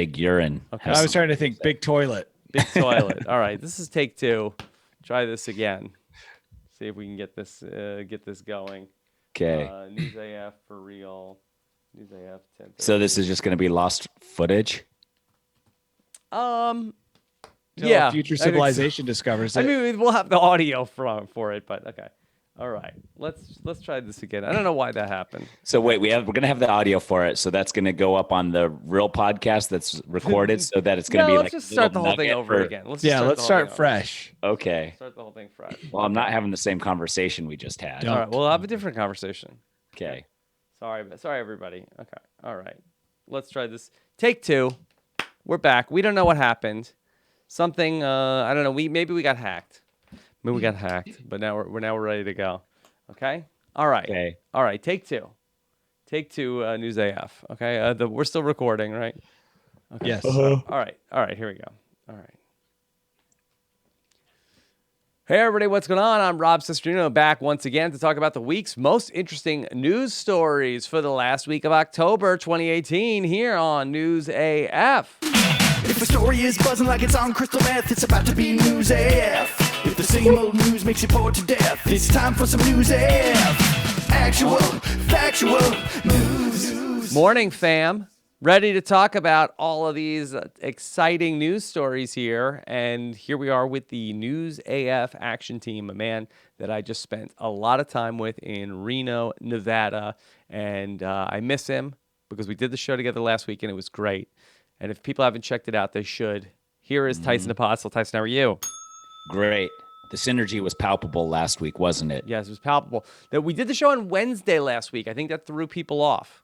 big urine. Okay. I was trying to think big toilet. Big toilet. All right, this is take 2. Try this again. See if we can get this going. Okay. News AF for real. News AF 10. So this is just going to be lost footage? Yeah. Future civilization discovers it. I mean, we'll have the audio for it, but okay. All right, let's try this again. I don't know why that happened. So wait, we're gonna have the audio for it, so that's gonna go up on the real podcast that's recorded, so that it's gonna be let's like. Let's just start the whole thing over again. Let's start fresh. Okay. Start the whole thing fresh. Well, I'm not having the same conversation we just had. All right, we'll have a different conversation. Okay. Sorry, everybody. Okay. All right, let's try this. Take 2. We're back. We don't know what happened. Something I don't know. Maybe we got hacked. Maybe we got hacked, but now we're ready to go. Okay. All right. Okay. All right. Take 2. Take 2. News AF. Okay. We're still recording, right? Okay. Yes. All right. Here we go. All right. Hey everybody, what's going on? I'm Rob Sestrino, back once again to talk about the week's most interesting news stories for the last week of October 2018 here on News AF. If the story is buzzing like it's on crystal meth, it's about to be News AF. If the same old news makes you bored to death, it's time for some News AF. Actual, factual news. Morning, fam. Ready to talk about all of these exciting news stories here. And here we are with the News AF action team, a man that I just spent a lot of time with in Reno, Nevada. And I miss him because we did the show together last week and it was great. And if people haven't checked it out, they should. Here is Tyson Apostle. Tyson, how are you? Great. The synergy was palpable last week, wasn't it? Yes, it was palpable. That we did the show on Wednesday last week. I think that threw people off.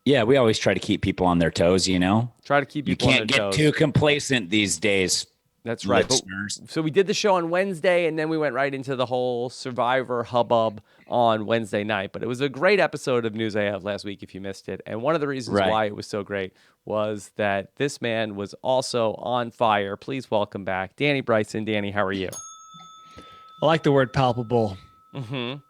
Yeah, we always try to keep people on their toes, you know? Try to keep people on their toes. You can't get too complacent these days. That's right. So we did the show on Wednesday, and then we went right into the whole Survivor hubbub on Wednesday night. But it was a great episode of News AF last week if you missed it. And one of the reasons why it was so great was that this man was also on fire. Please welcome back Danny Bryson. Danny, how are you? I like the word palpable. Mm-hmm.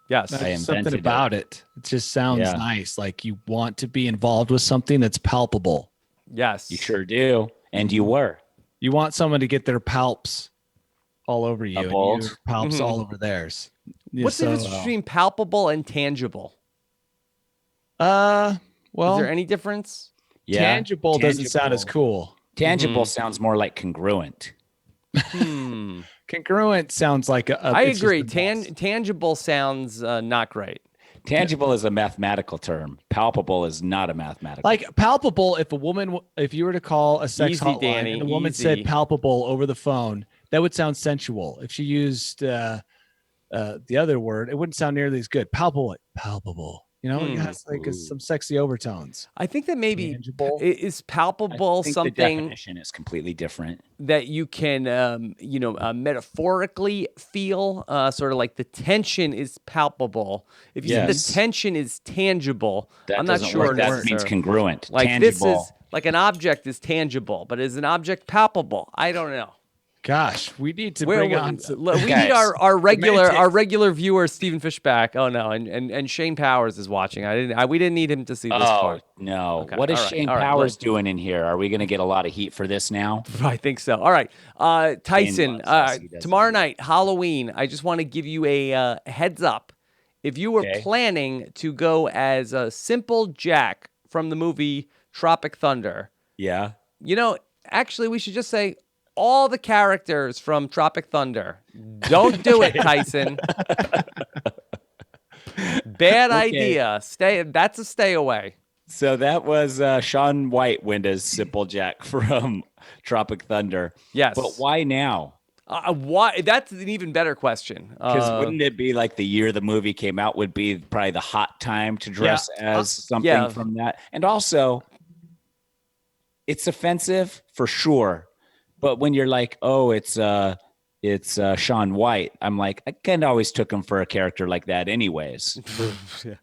Yes. There's something about it. It just sounds nice. Like you want to be involved with something that's palpable. Yes. You sure do. And you were. You want someone to get their palps all over you and your palps all over theirs. What's the difference between palpable and tangible? Well, is there any difference? Yeah. Tangible doesn't sound as cool. Tangible sounds more like congruent. Congruent sounds like I agree. Tangible sounds not great. Tangible is a mathematical term. Palpable is not a mathematical. Like palpable, if you were to call a sex hotline Danny, and the woman said palpable over the phone, that would sound sensual. If she used the other word, it wouldn't sound nearly as good. Palpable. You know, it has like some sexy overtones. I think that maybe is palpable something. The definition is completely different. That you can, metaphorically feel, sort of like the tension is palpable. If you say the tension is tangible, I'm not sure. That means congruent. Like tangible. This is like an object is tangible, but is an object palpable? I don't know. Gosh, we need to bring on. We need our regular viewer Stephen Fish back. Oh no, and Shane Powers is watching. We didn't need him to see this part. No, okay. What is Shane Powers doing in here? Are we going to get a lot of heat for this now? I think so. All right, Tyson. Tomorrow night, Halloween. I just want to give you a heads up. If you were planning to go as a Simple Jack from the movie Tropic Thunder, actually, we should just say all the characters from Tropic Thunder. Don't do it, Tyson. Bad idea. That's a stay away. So that was Shaun White went as Simple Jack from Tropic Thunder. Yes. But why now? Why? That's an even better question. Because wouldn't it be like the year the movie came out would be probably the hot time to dress as something from that? And also, it's offensive for sure. But when you're like, oh, it's Shaun White, I'm like, I kind of always took him for a character like that anyways.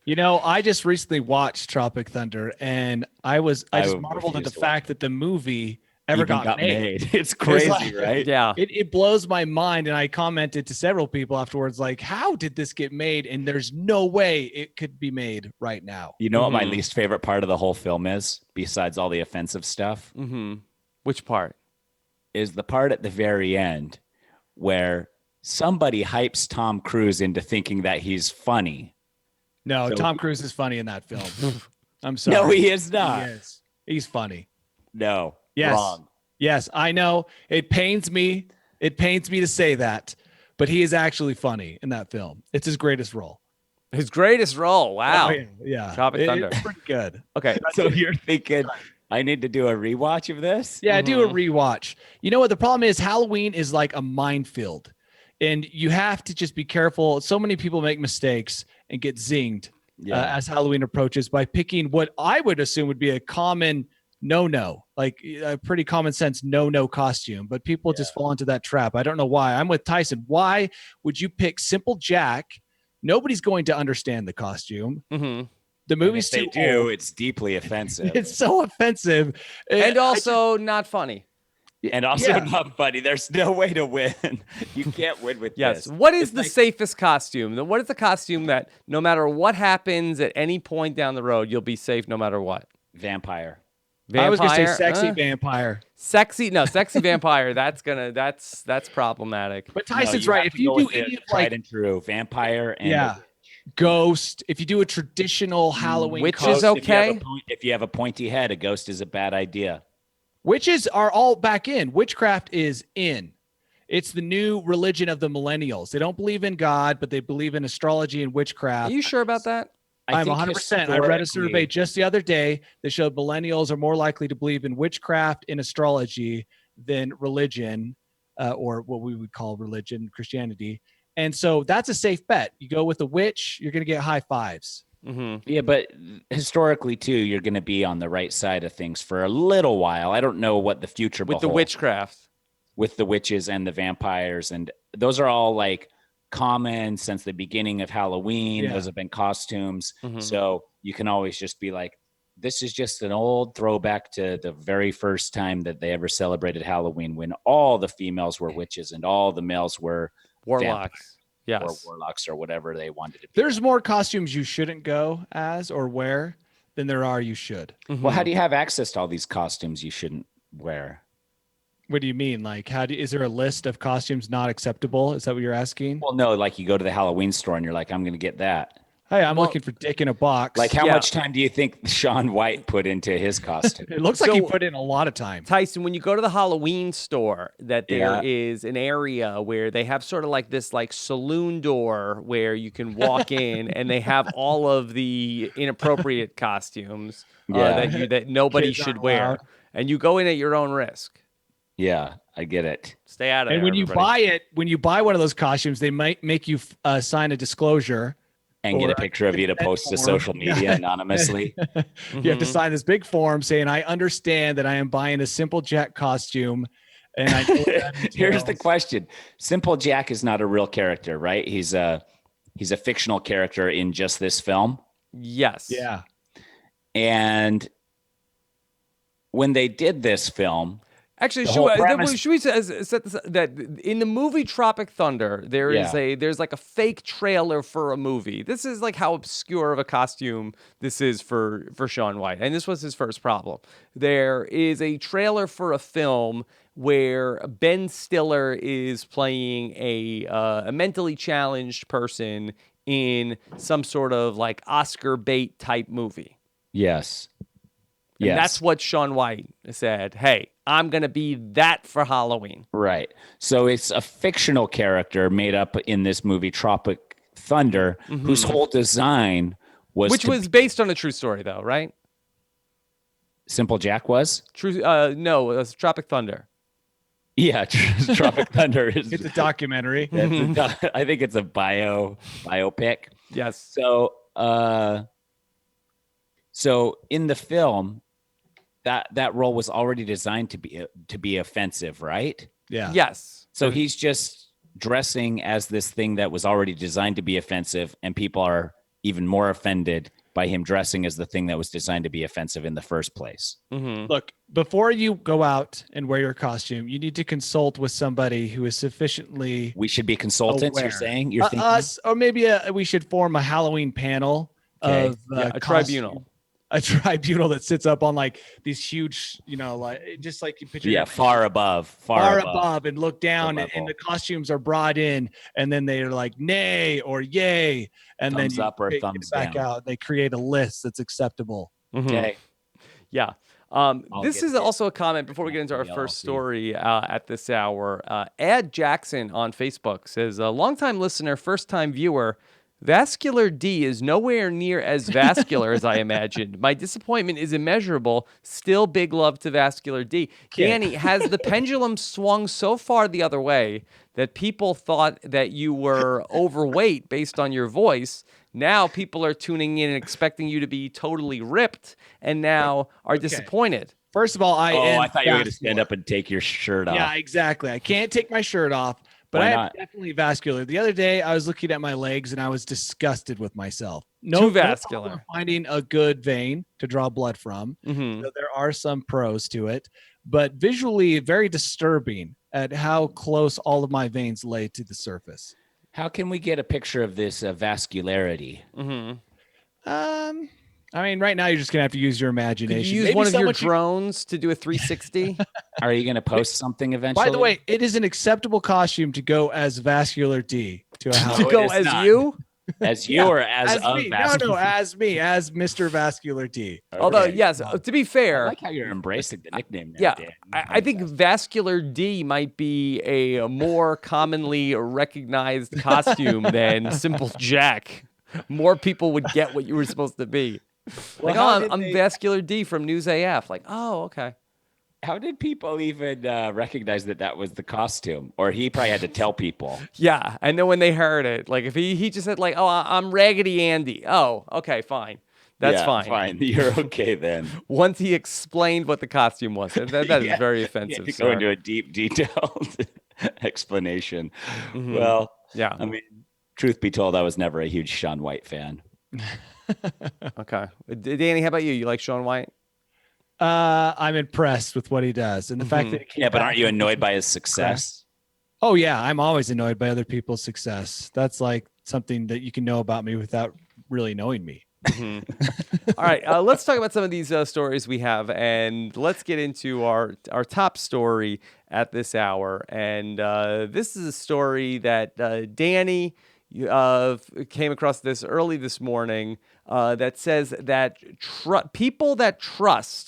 You know, I just recently watched Tropic Thunder, and I just marveled at the fact that the movie ever got made. It's crazy, like, right? Yeah. It blows my mind. And I commented to several people afterwards, like, how did this get made? And there's no way it could be made right now. You know what my least favorite part of the whole film is, besides all the offensive stuff? Which part? Is the part at the very end where somebody hypes Tom Cruise into thinking that he's funny. No, Tom Cruise is funny in that film. I'm sorry. No, he is not. He is. He's funny. No. Yes. Wrong. Yes, I know. It pains me. It pains me to say that, but he is actually funny in that film. It's his greatest role. His greatest role. Wow. Oh, yeah. Tropic Thunder. It's pretty good. Okay. So you're thinking I need to do a rewatch of this? Yeah, do a rewatch. You know what? The problem is Halloween is like a minefield, and you have to just be careful. So many people make mistakes and get zinged as Halloween approaches by picking what I would assume would be a common no, like a pretty common sense no costume, but people just fall into that trap. I don't know why. I'm with Tyson. Why would you pick Simple Jack? Nobody's going to understand the costume. The movie's too old. It's deeply offensive. It's so offensive. And also not funny. And also not funny. There's no way to win. You can't win with this. What is the safest costume? What is the costume that no matter what happens at any point down the road, you'll be safe no matter what? Vampire. I was gonna say sexy vampire. Sexy vampire. That's problematic. But Tyson's right. If you do any tried and true vampire and ghost, if you do a traditional Halloween, witch costume, is okay. If you have a pointy head, a ghost is a bad idea. Witches are all back in. Witchcraft is in. It's the new religion of the millennials. They don't believe in God, but they believe in astrology and witchcraft. Are you sure about that? I'm 100%. I read a survey just the other day that showed millennials are more likely to believe in witchcraft and astrology than religion, or what we would call religion, Christianity. And so that's a safe bet. You go with a witch, you're going to get high fives. Yeah, but historically, too, you're going to be on the right side of things for a little while. I don't know what the future with the witchcraft. With the witches and the vampires. And those are all like common since the beginning of Halloween. Those have been costumes. So you can always just be like, this is just an old throwback to the very first time that they ever celebrated Halloween, when all the females were witches and all the males were warlocks. Or warlocks or whatever they wanted to be. There's more costumes you shouldn't go as or wear than there are you should. Well, how do you have access to all these costumes you shouldn't wear? What do you mean? Like, is there a list of costumes not acceptable? Is that what you're asking? Well, no, like you go to the Halloween store and you're like, I'm going to get that. Hey, I'm looking for Dick in a box. Like, how much time do you think Shaun White put into his costume? It looks like he put in a lot of time. Tyson, when you go to the Halloween store, that there is an area where they have sort of like this like saloon door where you can walk in, and they have all of the inappropriate costumes that nobody should wear, and you go in at your own risk. Yeah, I get it. Stay out of it. And when you buy one of those costumes, they might make you sign a disclosure. And get a picture of you to post to social media anonymously. You have to sign this big form saying, I understand that I am buying a Simple Jack costume. And I know Here's the question. Simple Jack is not a real character, right? He's a fictional character in just this film. Yes. Yeah. And when they did this film, actually, should we set this, that in the movie Tropic Thunder, there's like a fake trailer for a movie. This is like how obscure of a costume this is for Shaun White, and this was his first problem. There is a trailer for a film where Ben Stiller is playing a mentally challenged person in some sort of like Oscar bait type movie. Yes. And that's what Shaun White said. Hey, I'm going to be that for Halloween. Right. So it's a fictional character made up in this movie, Tropic Thunder, whose whole design was... Which was based on a true story, though, right? Simple Jack was? True. No, it was Tropic Thunder. Yeah, Tropic Thunder is... It's a documentary. I think it's a biopic. Yes. So in the film... That role was already designed to be offensive, right? Yeah. Yes. So he's just dressing as this thing that was already designed to be offensive, and people are even more offended by him dressing as the thing that was designed to be offensive in the first place. Mm-hmm. Look, before you go out and wear your costume, you need to consult with somebody who is sufficiently. We should be consultants. aware. You're saying you're thinking Us, or maybe we should form a Halloween panel Okay. of a tribunal. A tribunal that sits up on like these huge, like just like you picture. far above, and look down, and the costumes are brought in, and then they're like nay or yay, and thumbs then up or take thumbs it back down. out. They create a list that's acceptable. Mm-hmm. Okay. Yeah. This is also a comment before we get into our first story at this hour. Ad Jackson on Facebook says, a longtime listener, first-time viewer, Vascular D is nowhere near as vascular as I imagined. My disappointment is immeasurable. Still big love to Vascular D. Danny, has the pendulum swung so far the other way that people thought that you were overweight based on your voice? Now people are tuning in and expecting you to be totally ripped, and now are disappointed. First of all, I thought you were going to stand up and take your shirt off. Yeah, exactly. I can't take my shirt off, but I am definitely vascular. The other day, I was looking at my legs and I was disgusted with myself. Too vascular. No finding a good vein to draw blood from. Mm-hmm. So there are some pros to it, but visually very disturbing at how close all of my veins lay to the surface. How can we get a picture of this vascularity? Mm-hmm. I mean, right now you're just gonna have to use your imagination. Could you use one of your drones to do a 360? Are you going to post something eventually? By the way, it is an acceptable costume to go as Vascular D to a house. To go as you? As you or as of me. Vascular? No, as me, as Mr. Vascular D. Okay. Although, yes, to be fair. I like how you're embracing the nickname now, Yeah, Dan. I think Vascular D might be a more commonly recognized costume than Simple Jack. More people would get what you were supposed to be. Like, I'm Vascular D from News AF. Like, oh, okay. How did people even recognize that was the costume? Or he probably had to tell people. Yeah, and then when they heard it, like if he just said like, oh, I'm Raggedy Andy. Oh, okay, fine. That's fine. You're okay then. Once he explained what the costume was, that is very offensive. To go into a deep, detailed explanation. Mm-hmm. Well, yeah. I mean, truth be told, I was never a huge Shaun White fan. Okay. Danny, how about you? You like Shaun White? I'm impressed with what he does. And the fact that but aren't you annoyed by his success? Oh, yeah. I'm always annoyed by other people's success. That's like something that you can know about me without really knowing me. Mm-hmm. All right. Let's talk about some of these stories we have, and let's get into our top story at this hour. And this is a story that Danny came across this early this morning that says that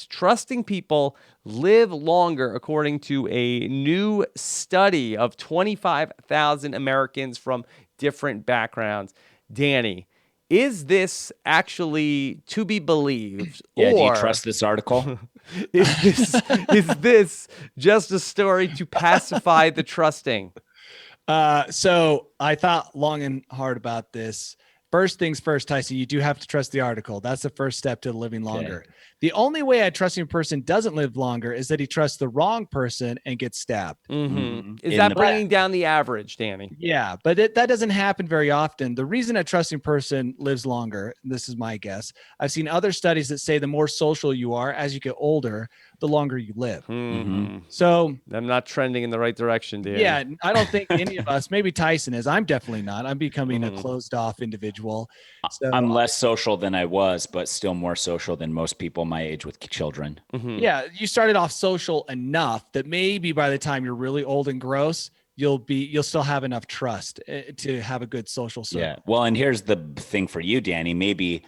trusting people live longer, according to a new study of 25,000 Americans from different backgrounds. Danny, is this actually to be believed? Yeah, or do you trust this article? is this just a story to pacify the trusting? So I thought long and hard about this. First things first, Tyson, you do have to trust the article. That's the first step to living longer. Okay. The only way a trusting person doesn't live longer is that he trusts the wrong person and gets stabbed. Mm-hmm. Is that bringing down the average, Danny? Yeah, but that doesn't happen very often. The reason a trusting person lives longer, this is my guess, I've seen other studies that say the more social you are as you get older, the longer you live. Mm-hmm. So I'm not trending in the right direction, Danny. Yeah, I don't think any of us, maybe Tyson is. I'm definitely not. I'm becoming a closed off individual. So, I'm less social than I was, but still more social than most people my age with children. Mm-hmm. Yeah, you started off social enough that maybe by the time you're really old and gross, you'll still have enough trust to have a good social circle. Yeah. Well, and here's the thing for you, Danny. Maybe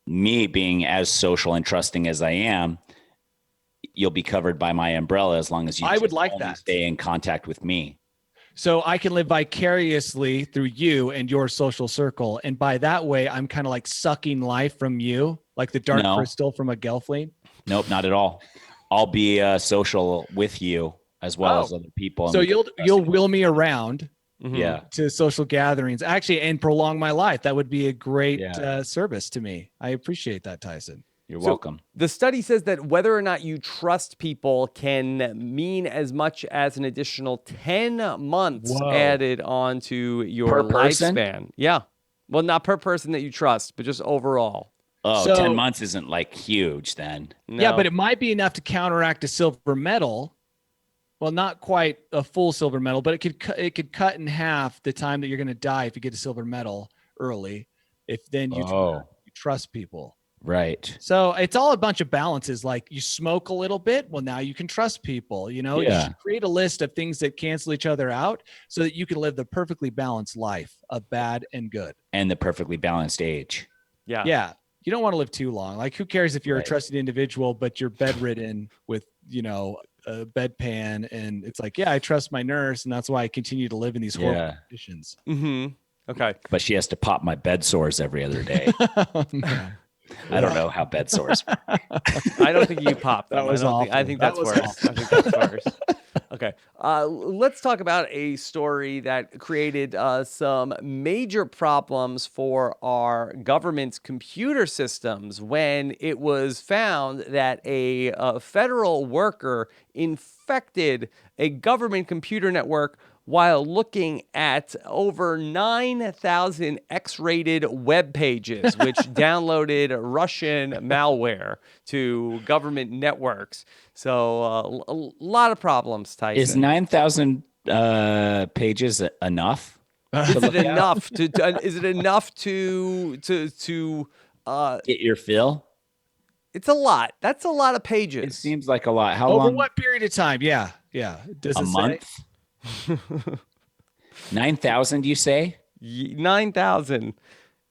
me being as social and trusting as I am, you'll be covered by my umbrella as long as you stay in contact with me. So I can live vicariously through you and your social circle. And by that way, I'm kind of like sucking life from you, like the dark crystal from a Gelfling. Nope, not at all. I'll be social with you as well as other people. So you'll wheel me around to social gatherings, actually, and prolong my life. That would be a great service to me. I appreciate that, Tyson. You're welcome. The study says that whether or not you trust people can mean as much as an additional 10 months added onto your lifespan. Yeah. Well, not per person that you trust, but just overall. Oh, So- 10 months isn't like huge then. Yeah, No. but it might be enough to counteract a silver medal. Well, not quite a full silver medal, but it could cut in half the time that you're going to die if you get a silver medal early. If then you trust people. Right. So it's all a bunch of balances. Like you smoke a little bit. Well, now you can trust people. You know, you should create a list of things that cancel each other out so that you can live the perfectly balanced life of bad and good. And the perfectly balanced age. Yeah. Yeah. You don't want to live too long. Like who cares if you're a trusted individual, but you're bedridden with, a bedpan. And it's like, yeah, I trust my nurse. And that's why I continue to live in these horrible conditions. Mm-hmm. Okay. But she has to pop my bed sores every other day. I don't know how bed sores work. I don't think you popped them. That was I think that's worse. I think that's worse. Okay. Let's talk about a story that created some major problems for our government's computer systems when it was found that a federal worker infected a government computer network while looking at over 9,000 X-rated web pages, which downloaded Russian malware to government networks. So a lot of problems, Tyson. Is 9,000 pages enough? Is it enough to Get your fill? It's a lot. That's a lot of pages. It seems like a lot. How Over long? what period of time? Yeah. Does A it say? month? 9,000, you say? 9,000.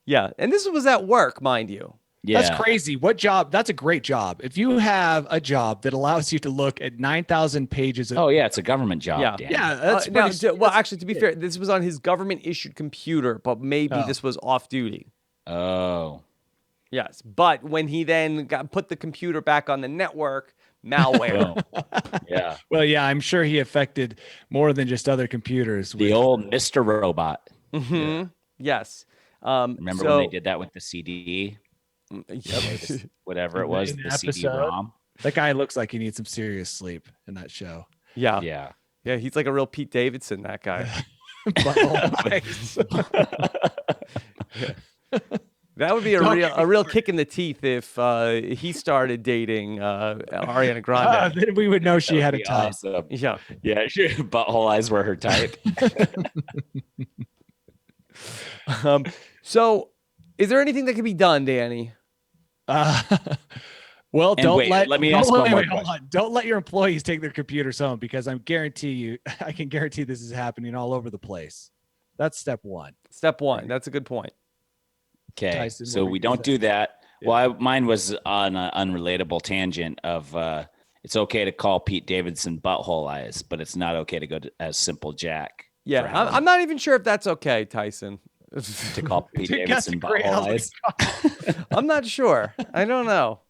Yeah. And this was at work, mind you. Yeah. That's crazy. What job? That's a great job. If you have a job that allows you to look at 9,000 pages. Oh, yeah. It's a government job. Yeah. Dan. Yeah. That's Actually, to be fair, this was on his government issued computer, but maybe this was off duty. Oh. Yes. But when he then put the computer back on the network, malware. Yeah. Well, yeah, I'm sure he affected more than just other computers. The old Mr. Robot. Mm-hmm. Yeah. Yes. Remember when they did that with the CD? Whatever it was, the CD-ROM. That guy looks like he needs some serious sleep in that show. Yeah. Yeah. Yeah. He's like a real Pete Davidson, that guy. That would be a real kick in the teeth if he started dating Ariana Grande. Then we would know she had a type. Awesome. Yeah. Yeah. Butthole eyes were her type. So, is there anything that can be done, Danny? Well, And let me ask one more hold on. Don't let your employees take their computers home because I can guarantee this is happening all over the place. That's step one. Step one. That's a good point. Okay. Tyson, So what were we you don't gonna do that. Yeah. Well, mine was on an unrelatable tangent of it's okay to call Pete Davidson butthole eyes, but it's not okay to go as Simple Jack. Yeah. I'm not even sure if that's okay, Tyson. To call Pete Davidson butthole eyes. I'm not sure. I don't know.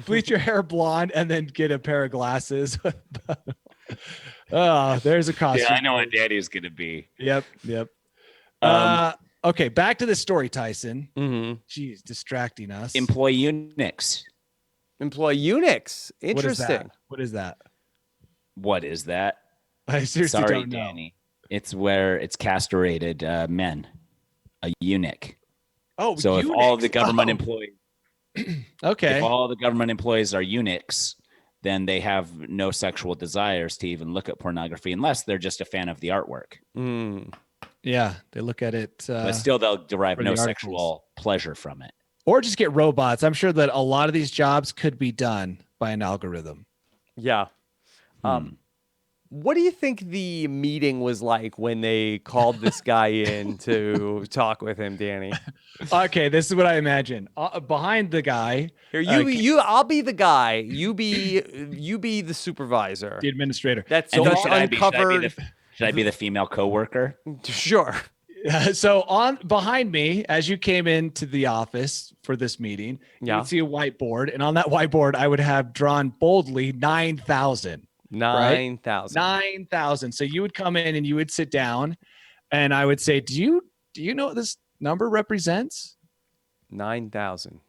Bleach your hair blonde and then get a pair of glasses. Oh, there's a costume. Yeah, I know what Daddy's gonna be. Yep. Okay, back to the story, Tyson. Mm-hmm. Jeez, distracting us. Employee Unix. Employee Unix. Interesting. What is that? What is that? I seriously Sorry, don't know. Danny. It's where it's castrated men. A eunuch. Oh, so if all the government employees, okay, if all the government employees are eunuchs, then they have no sexual desires to even look at pornography unless they're just a fan of the artwork. Mm. Yeah, they look at it. But still, they'll derive no the sexual pleasure from it. Or just get robots. I'm sure that a lot of these jobs could be done by an algorithm. Yeah. What do you think the meeting was like when they called this guy in to talk with him, Danny? Okay, this is what I imagine. Behind the guy, here, I'll be the guy. You be the supervisor, the administrator. That's so uncovered. Should I be the female coworker? Sure. So behind me, as you came into the office for this meeting, you would see a whiteboard, and on that whiteboard, I would have drawn boldly 9,000. 9,000. 9,000. So you would come in and you would sit down, and I would say, "Do you know what this number represents?" 9,000.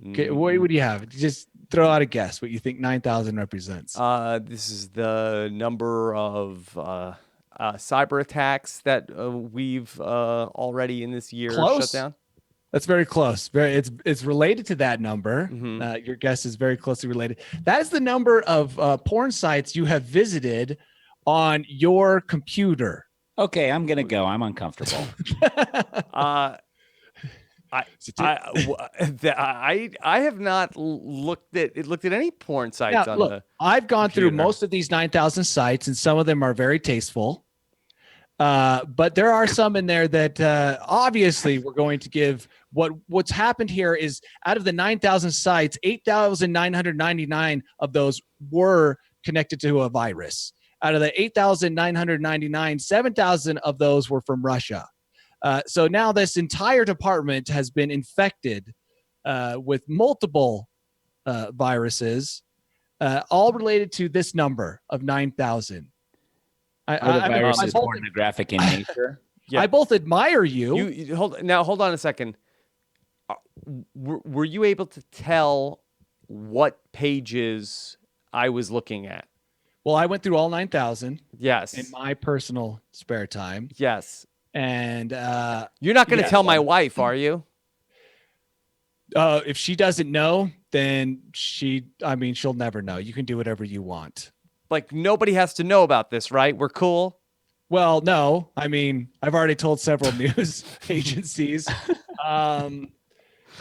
Okay, what would you have? Just throw out a guess what you think 9,000 represents. This is the number of cyber attacks that we've already in this year shut down. That's very close. It's related to that number. Mm-hmm. Your guess is very closely related. That is the number of porn sites you have visited on your computer. Okay, I'm gonna go. I'm uncomfortable. I have not looked at any porn sites now, on look, the. I've gone through computer. most of these 9,000 sites, and some of them are very tasteful. But there are some in there that obviously we're going to give. What's happened here is out of the 9,000 sites, 8,999 of those were connected to a virus. Out of the 8,999, 7,000 of those were from Russia. So now this entire department has been infected with multiple viruses, all related to this number of 9,000. Are the viruses pornographic in nature? Yeah. I both admire you. You hold on a second. Were you able to tell what pages I was looking at? Well, I went through all 9,000. Yes. In my personal spare time. Yes. And you're not going to tell my wife, are you? If she doesn't know, then she'll never know. You can do whatever you want. Like nobody has to know about this, right? We're cool. Well, no. I mean, I've already told several news agencies.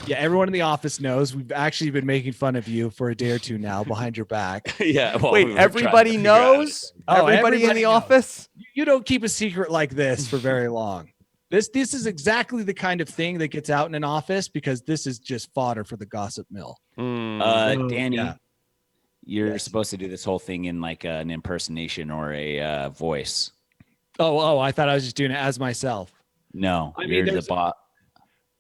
Yeah, everyone in the office knows. We've actually been making fun of you for a day or two now behind your back. Yeah. Well, wait, everybody knows? Everybody in the office? You don't keep a secret like this for very long. This is exactly the kind of thing that gets out in an office because this is just fodder for the gossip mill. Danny, you're supposed to do this whole thing in like an impersonation or a voice. Oh, I thought I was just doing it as myself. No, you're the boss.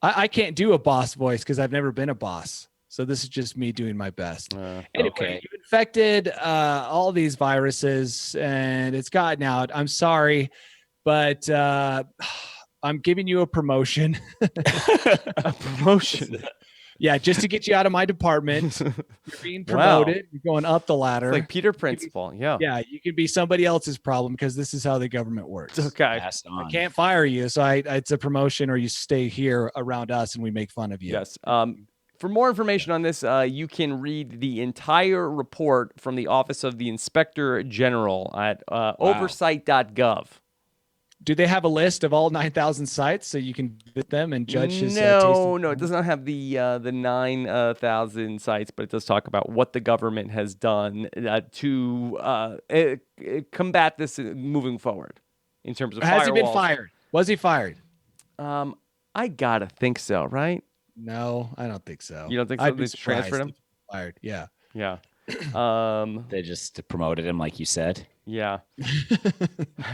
I can't do a boss voice because I've never been a boss. So this is just me doing my best. Anyway, okay. you infected all these viruses and it's gotten out. I'm sorry, but I'm giving you a promotion. A promotion? Yeah, just to get you out of my department. You're being promoted. Wow. You're going up the ladder. It's like Peter Principle. Yeah. Yeah, you can be somebody else's problem because this is how the government works. Okay. I can't fire you, so it's a promotion, or you stay here around us and we make fun of you. Yes. For more information on this, you can read the entire report from the Office of the Inspector General at oversight.gov. Do they have a list of all 9,000 sites so you can visit them and judge his No, it does not have the 9,000 sites, but it does talk about what the government has done to combat this moving forward in terms of Has firewalls. he been fired? Was he fired? I gotta think so, right? No, I don't think so. You don't think so? They transferred him? Fired, yeah. Yeah. They just promoted him, like you said. Yeah.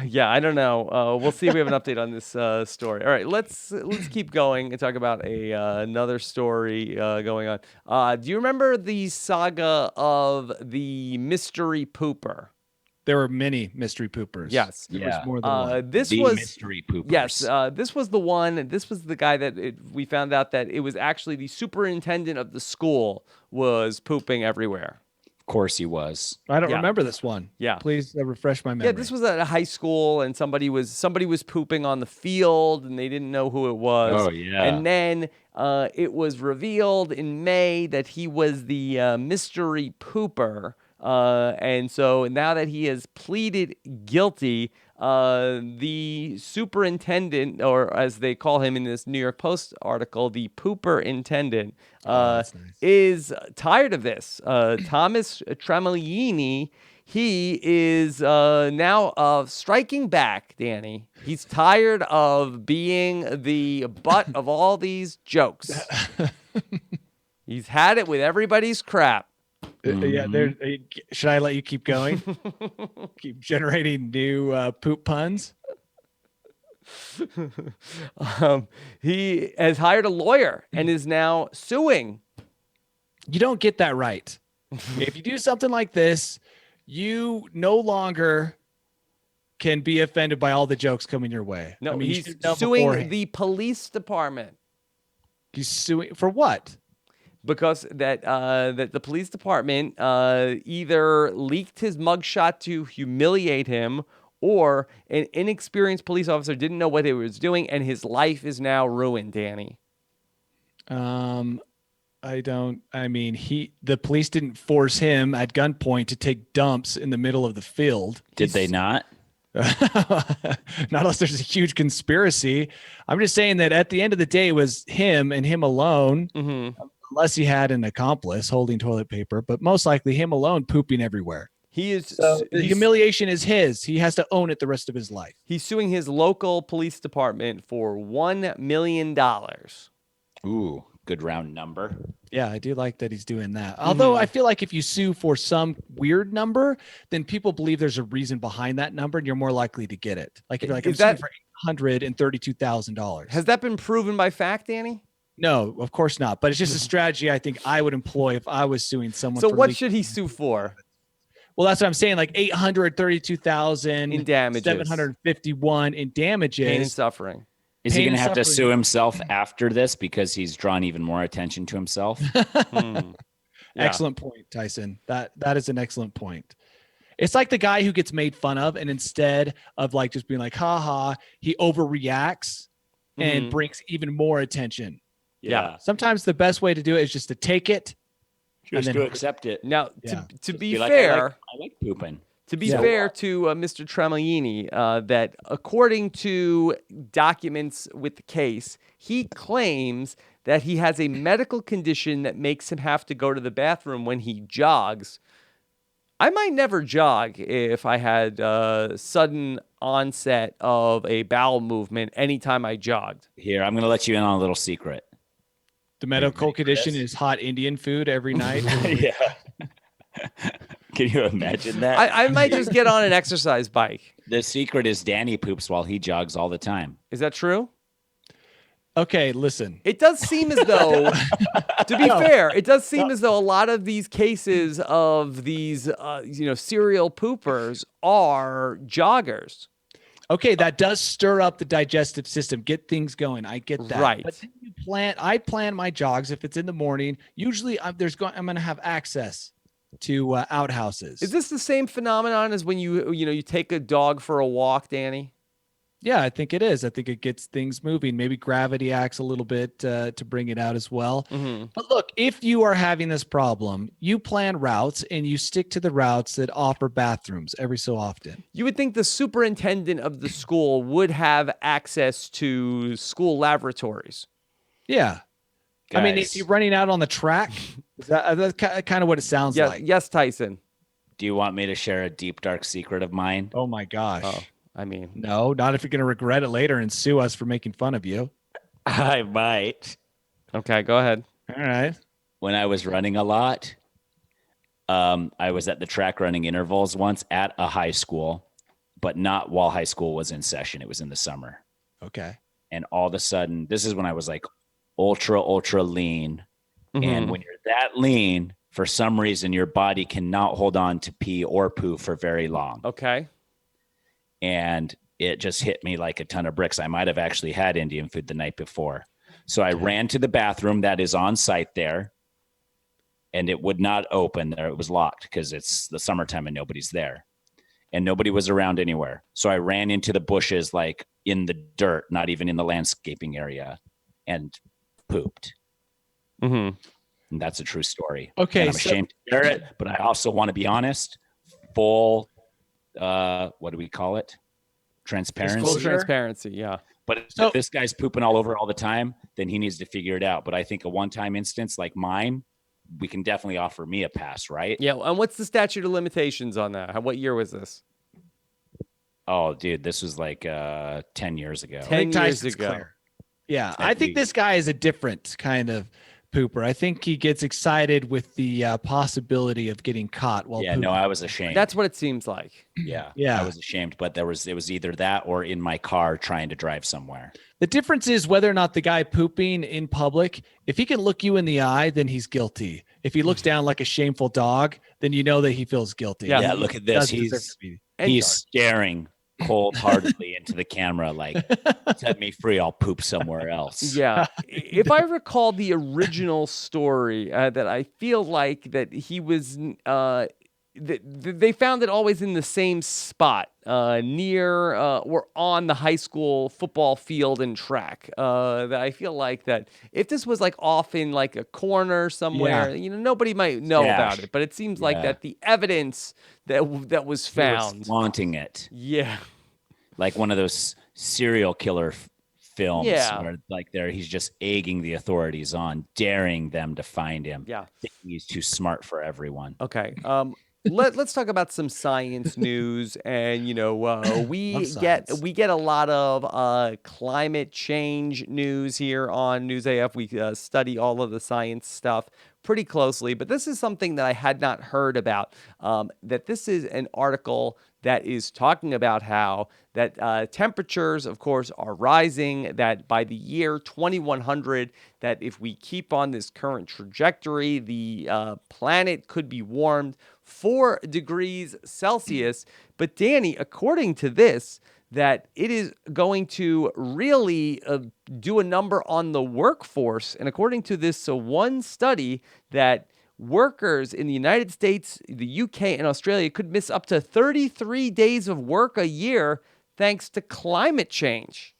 Yeah, I don't know. We'll see if we have an update on this story. All right, let's keep going and talk about another story going on. Do you remember the saga of the mystery pooper? There were many mystery poopers. Yes. There was more than one. This the was mystery poopers. Yes, this was the one. This was the guy that we found out that it was actually the superintendent of the school was pooping everywhere. Of course he was. I don't remember this one. Yeah. Please refresh my memory. Yeah, this was at a high school, and somebody was pooping on the field, and they didn't know who it was. Oh, yeah. And then it was revealed in May that he was the mystery pooper. And so now that he has pleaded guilty, the superintendent, or as they call him in this New York Post article, the pooper intendant, is tired of this. Thomas Tremolini, he is now striking back, Danny. He's tired of being the butt of all these jokes. He's had it with everybody's crap. Yeah, should I let you keep going? Keep generating new poop puns? He has hired a lawyer and is now suing. You don't get that right. If you do something like this, you no longer can be offended by all the jokes coming your way. No, I mean, he's suing the police department. He's suing for what? Because that the police department either leaked his mugshot to humiliate him, or an inexperienced police officer didn't know what he was doing, and his life is now ruined, Danny. The police didn't force him at gunpoint to take dumps in the middle of the field. Did they not? Not unless there's a huge conspiracy. I'm just saying that at the end of the day, it was him and him alone, unless he had an accomplice holding toilet paper, but most likely him alone pooping everywhere. The humiliation is his. He has to own it the rest of his life. He's suing his local police department for $1 million. Ooh, good round number. Yeah, I do like that he's doing that. Although I feel like if you sue for some weird number, then people believe there's a reason behind that number, and you're more likely to get it. Like if you're like, I'm suing for $832,000. Has that been proven by fact, Danny? No, of course not. But it's just a strategy I think I would employ if I was suing someone. So what should he sue for? Well, that's what I'm saying. Like $832,000 in damages, $751 in damages, pain and suffering. Is he going to have to sue himself after this because he's drawn even more attention to himself? Excellent point, Tyson. That is an excellent point. It's like the guy who gets made fun of, and instead of like just being like, ha ha, he overreacts and brings even more attention. Yeah. Sometimes the best way to do it is just to take it. Just to accept it. Now, to be fair, I like pooping. To be fair to Mr. Tremolini, that according to documents with the case, he claims that he has a medical condition that makes him have to go to the bathroom when he jogs. I might never jog if I had sudden onset of a bowel movement anytime I jogged. Here, I'm going to let you in on a little secret. The medical condition is hot Indian food every night. Yeah. Can you imagine that? I might just get on an exercise bike. The secret is Danny poops while he jogs all the time. Is that true? Okay, listen. It does seem as though, to be fair, it does seem as though a lot of these cases of these, serial poopers are joggers. Okay, that does stir up the digestive system, get things going. I get that. Right. But then I plan my jogs if it's in the morning. Usually I'm going to have access to outhouses. Is this the same phenomenon as when you take a dog for a walk, Danny? Yeah, I think it is. I think it gets things moving. Maybe gravity acts a little bit to bring it out as well. But look, if you are having this problem, you plan routes and you stick to the routes that offer bathrooms every so often. You would think the superintendent of the school would have access to school laboratories. Yeah. Guys. I mean, is he running out on the track? That's kind of what it sounds like. Yes, Tyson. Do you want me to share a deep, dark secret of mine? Oh, my gosh. Oh. I mean, no, not if you're going to regret it later and sue us for making fun of you. I might. Okay, go ahead. All right. When I was running a lot, I was at the track running intervals once at a high school, but not while high school was in session. It was in the summer. Okay. And all of a sudden, this is when I was like ultra lean. And when you're that lean, for some reason, your body cannot hold on to pee or poo for very long. Okay. And it just hit me like a ton of bricks. I might have actually had Indian food the night before. So I ran to the bathroom that is on site there, and it would not open there. It was locked because it's the summertime and nobody's there. And nobody was around anywhere. So I ran into the bushes, like in the dirt, not even in the landscaping area, and pooped. And that's a true story. Okay. And I'm ashamed to share it, but I also want to be honest. Full what do we call it? Transparency. Full transparency, yeah. But if this guy's pooping all over all the time, then he needs to figure it out. But I think a one-time instance like mine, we can definitely offer me a pass, right? Yeah. And what's the statute of limitations on that? What year was this? Oh, dude, this was like 10 years ago. 10 years ago. Clear. Yeah, I think this guy is a different kind of pooper. I think he gets excited with the possibility of getting caught while pooping. No, I was ashamed. That's what it seems like. Yeah, I was ashamed, but it was either that or in my car trying to drive somewhere. The difference is whether or not the guy pooping in public, if he can look you in the eye, then he's guilty. If he looks down like a shameful dog, then you know that he feels guilty. Yeah, look at this. He's staring cold-heartedly into the camera like, set me free, I'll poop somewhere else. Yeah. If I recall the original story, that I feel like that he was they found it always in the same spot, near or on the high school football field and track. That I feel like that if this was like off in like a corner somewhere, nobody might know about it. But it seems like that the evidence that was found, flaunting it, like one of those serial killer films where like he's just egging the authorities on, daring them to find him. Thinking he's too smart for everyone. Okay. Let's talk about some science news, and we get a lot of climate change news here on News AF. We study all of the science stuff pretty closely, but this is something that I had not heard about. That this is an article that is talking about how that temperatures, of course, are rising, that by the year 2100, that if we keep on this current trajectory, the planet could be warmed 4 degrees Celsius. But Danny, according to this, that it is going to really do a number on the workforce. And according to this one study, that workers in the United States, the UK, and Australia could miss up to 33 days of work a year thanks to climate change.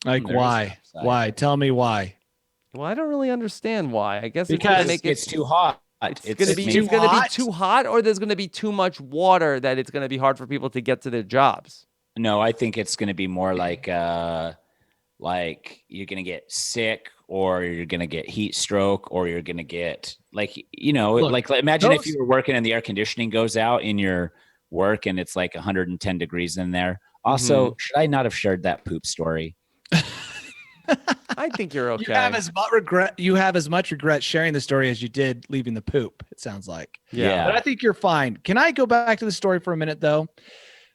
Like why? Why? Tell me why. Well, I don't really understand why. I guess because it's too hot. It's going to be too hot, or there's going to be too much water that it's going to be hard for people to get to their jobs. No, I think it's going to be more like you're going to get sick, or you're going to get heat stroke, or you're going to get imagine if you were working and the air conditioning goes out in your work and it's like 110 degrees in there. Also, should I not have shared that poop story? I think you're okay. You have as much regret sharing the story as you did leaving the poop, it sounds like. Yeah. But I think you're fine. Can I go back to the story for a minute, though?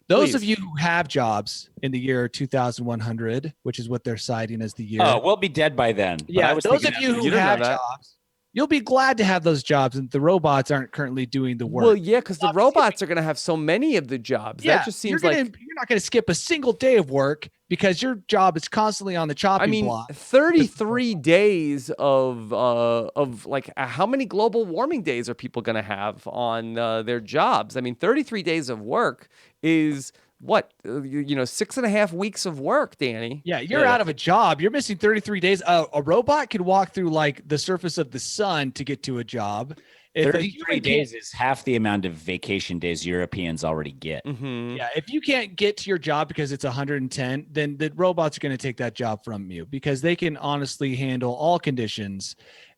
Those of you who have jobs in the year 2100, which is what they're citing as the year. Oh, we'll be dead by then. Yeah, those of you who have jobs, you'll be glad to have those jobs, and the robots aren't currently doing the work. Well, yeah, because the robots are going to have so many of the jobs. Yeah, that just seems you're not going to skip a single day of work because your job is constantly on the chopping block. 33 days of how many global warming days are people going to have on their jobs? 33 days of work is what, 6.5 weeks of work, Danny. Yeah, you're out of a job. You're missing 33 days. A robot could walk through like the surface of the sun to get to a job. 33 days is half the amount of vacation days Europeans already get. Mm-hmm. Yeah, if you can't get to your job because it's 110, then the robots are going to take that job from you because they can honestly handle all conditions.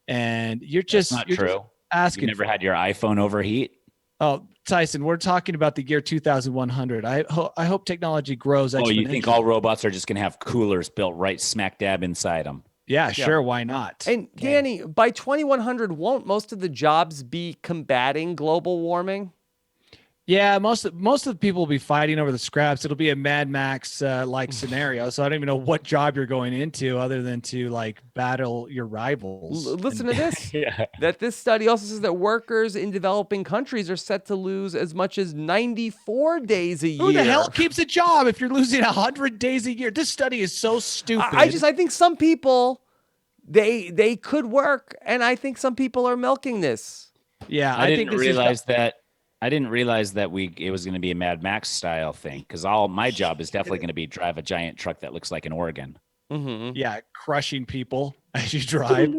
And That's not true. Just asking. You never had your iPhone overheat? Oh, Tyson, we're talking about the year 2100. I hope technology grows exponentially. Oh, you think all robots are just going to have coolers built right smack dab inside them? Yeah, sure. Why not? And Danny, by 2100, won't most of the jobs be combating global warming? Yeah, most of the people will be fighting over the scraps. It'll be a Mad Max like scenario. So I don't even know what job you're going into other than to like battle your rivals. Listen to this. That this study also says that workers in developing countries are set to lose as much as 94 days a year. Who the hell keeps a job if you're losing 100 days a year? This study is so stupid. I think some people they could work, and I think some people are milking this. Yeah, I didn't realize that it was going to be a Mad Max style thing, because all my job is definitely going to be drive a giant truck that looks like an organ. Mm-hmm. Yeah, crushing people as you drive.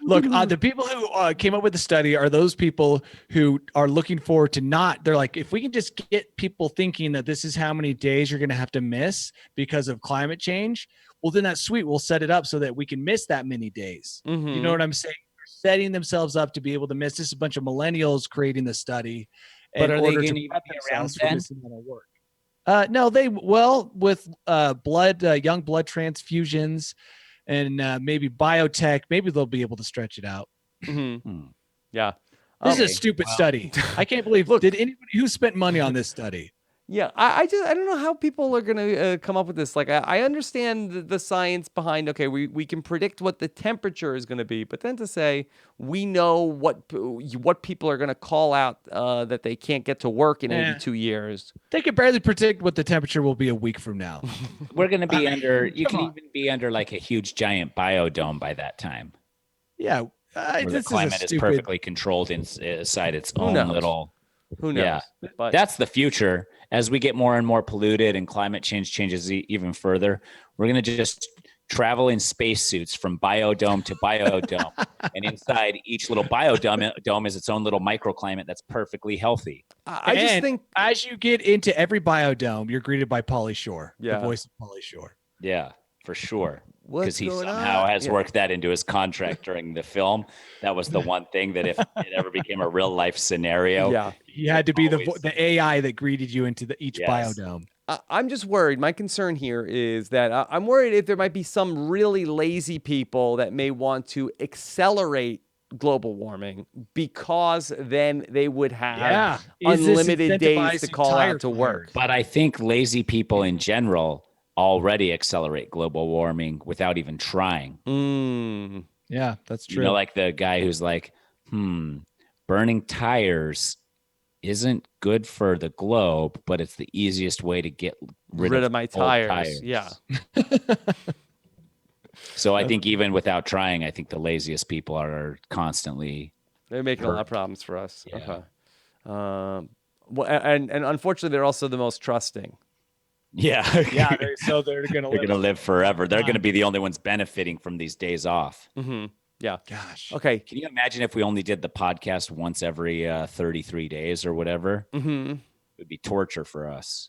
Look, the people who came up with the study are those people who are looking forward to they're like, if we can just get people thinking that this is how many days you're going to have to miss because of climate change, well, then that's sweet. We'll set it up so that we can miss that many days. Mm-hmm. You know what I'm saying? They're setting themselves up to be able to miss. This is a bunch of millennials creating the study. But are they going to be around then? No, with young blood transfusions and maybe biotech, maybe they'll be able to stretch it out. Mm-hmm. Yeah. This is a stupid study. I can't believe. Did anybody who spent money on this study? Yeah, I don't know how people are going to come up with this. Like, I understand the science behind, okay, we can predict what the temperature is going to be, but then to say we know what people are going to call out that they can't get to work in 82 years. They can barely predict what the temperature will be a week from now. We're going to be even be under like a huge giant biodome by that time. Yeah. Where the climate is perfectly controlled inside its own little Who knows? Yeah. But that's the future. As we get more and more polluted and climate change changes even further, we're going to just travel in spacesuits from biodome to biodome. And inside each little biodome is its own little microclimate that's perfectly healthy. I just think as you get into every biodome, you're greeted by Pauly Shore, the voice of Pauly Shore. Yeah, for sure. Because he somehow has worked that into his contract during the film. That was the one thing that if it ever became a real life scenario, he had to be the AI that greeted you into each biodome. I'm just worried. My concern here is that I'm worried if there might be some really lazy people that may want to accelerate global warming because then they would have unlimited days to call out to work. But I think lazy people in general already accelerate global warming without even trying. Yeah, that's true. You know, like the guy who's like, burning tires isn't good for the globe, but it's the easiest way to get rid of my tires. Yeah. So I think even without trying, I think the laziest people are constantly. They're making a lot of problems for us. Yeah. Okay. Well, and unfortunately, they're also the most trusting. Yeah. So they're gonna live forever. They're gonna be the only ones benefiting from these days off. Mm-hmm. Yeah. Gosh. Okay. Can you imagine if we only did the podcast once every 33 days or whatever? Mm-hmm. It would be torture for us.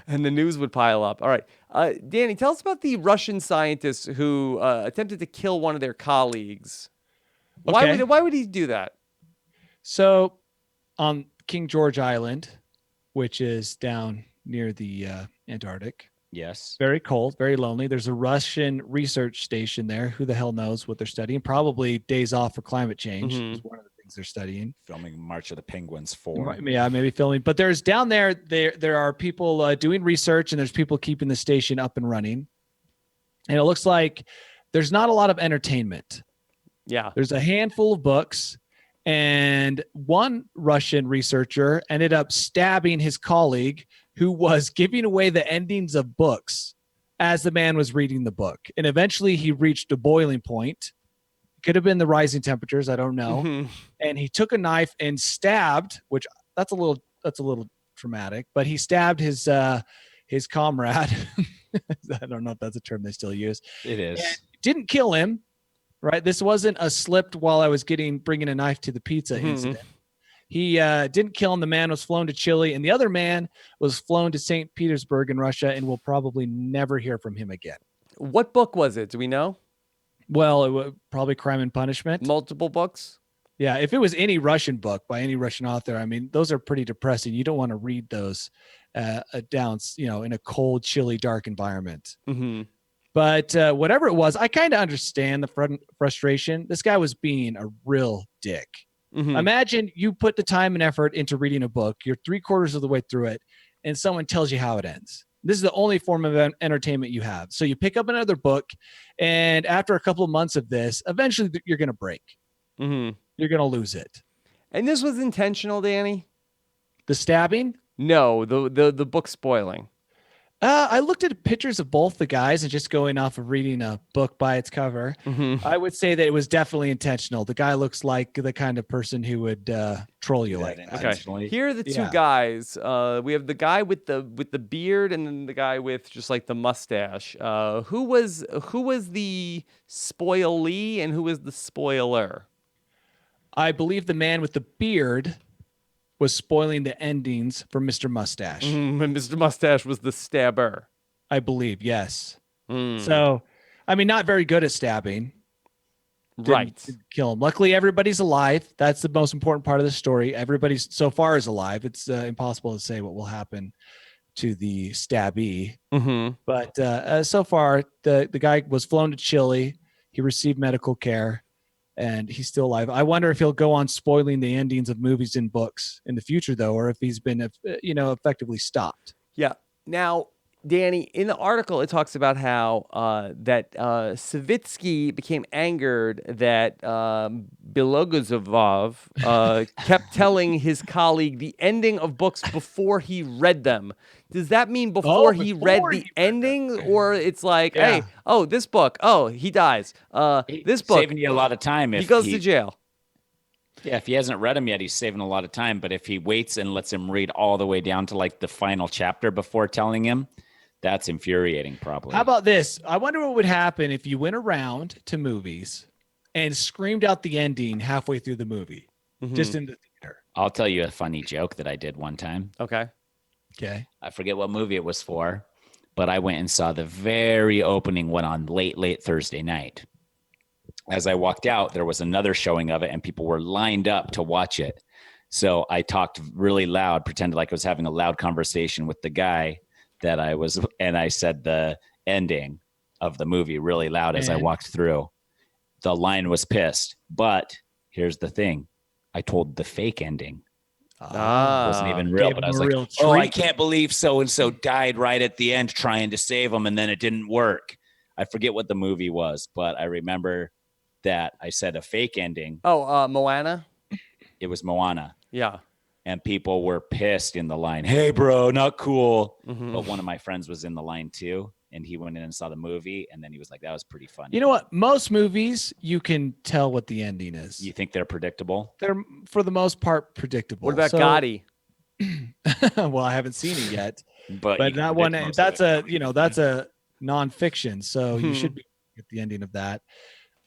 And the news would pile up. All right. Danny, tell us about the Russian scientist who attempted to kill one of their colleagues. Okay. Why would he do that? So on King George Island, which is down near the Antarctic. Yes. Very cold, very lonely. There's a Russian research station there. Who the hell knows what they're studying? Probably days off for climate change is one of the things they're studying. Filming March of the Penguins 4. Yeah, maybe filming. But there's down there are people doing research, and there's people keeping the station up and running. And it looks like there's not a lot of entertainment. Yeah. There's a handful of books, and one Russian researcher ended up stabbing his colleague who was giving away the endings of books as the man was reading the book. And eventually he reached a boiling point. Could have been the rising temperatures, I don't know. Mm-hmm. And he took a knife and stabbed, which that's a little traumatic, but he stabbed his comrade. I don't know if that's a term they still use. It is. And didn't kill him, right? This wasn't a slipped while I was bringing a knife to the pizza incident. He didn't kill him. The man was flown to Chile, and the other man was flown to St. Petersburg in Russia, and we'll probably never hear from him again. What book was it? Do we know? Well, it was probably Crime and Punishment. Multiple books? Yeah, if it was any Russian book by any Russian author, I mean, those are pretty depressing. You don't want to read those down, in a cold, chilly, dark environment. Mm-hmm. But whatever it was, I kind of understand the frustration. This guy was being a real dick. Mm-hmm. Imagine you put the time and effort into reading a book. You're 3/4 of the way through it, and someone tells you how it ends. This is the only form of entertainment you have. So you pick up another book, and after a couple of months of this, eventually you're going to break. Mm-hmm. You're going to lose it. And this was intentional, Danny? The stabbing? No, the book spoiling. I looked at pictures of both the guys, and just going off of reading a book by its cover, I would say that it was definitely intentional. The guy looks like the kind of person who would troll you like that. Okay. Here are the two guys. We have the guy with the beard, and then the guy with just like the mustache. Who was the spoilee and who was the spoiler? I believe the man with the beard was spoiling the endings for Mr. Mustache. And Mr. Mustache was the stabber. I believe, yes. So, I mean, not very good at stabbing. Didn't kill him. Luckily, everybody's alive. That's the most important part of the story. Everybody's so far is alive. It's impossible to say what will happen to the stabbee. Mm-hmm. But so far, the guy was flown to Chile. He received medical care, and he's still alive. I wonder if he'll go on spoiling the endings of movies and books in the future, though, or if he's been, effectively stopped. Yeah. Now, Danny, in the article, it talks about how that Savitsky became angered that Belogazov kept telling his colleague the ending of books before he read them. Does that mean before he read the ending, or it's like, hey, this book, he dies. This book, saving you a lot of time. If he goes to jail. Yeah, if he hasn't read them yet, he's saving a lot of time. But if he waits and lets him read all the way down to like the final chapter before telling him, that's infuriating, probably. How about this? I wonder what would happen if you went around to movies and screamed out the ending halfway through the movie, just in the theater. I'll tell you a funny joke that I did one time. Okay. I forget what movie it was for, but I went and saw the very opening one on late Thursday night. As I walked out, there was another showing of it, and people were lined up to watch it. So I talked really loud, pretended like I was having a loud conversation with the guy that I was, and I said the ending of the movie really loud as I walked through. The line was pissed, but here's the thing. I told the fake ending. It wasn't even real, but I was like, I can't believe so-and-so died right at the end trying to save him, and then it didn't work. I forget what the movie was, but I remember that I said a fake ending. Moana? It was Moana. Yeah. And people were pissed in the line. Hey, bro, not cool. But one of my friends was in the line too, and he went in and saw the movie, and then he was like, that was pretty funny. You know what? Most movies, you can tell what the ending is. You think they're predictable? They're, for the most part, predictable. What about Gotti? Well, I haven't seen it yet. But that one, that's a nonfiction, so you should be at the ending of that.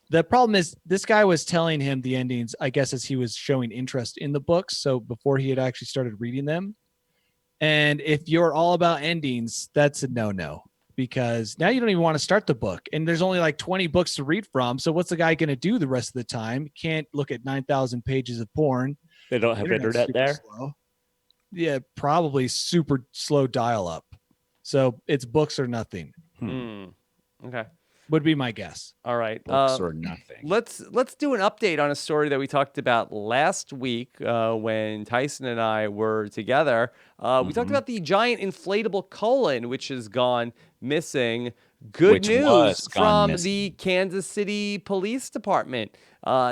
The problem is this guy was telling him the endings, I guess, as he was showing interest in the books. So before he had actually started reading them. And if you're all about endings, that's a no-no, because now you don't even want to start the book. And there's only like 20 books to read from. So what's the guy going to do the rest of the time? Can't look at 9,000 pages of porn. They don't have internet there? Slow. Yeah, probably super slow dial-up. So it's books or nothing. Okay. Would be my guess. All right. Books or nothing. Let's do an update on a story that we talked about last week when Tyson and I were together. We talked about the giant inflatable colon, which has gone missing. Good news from the Kansas City Police Department.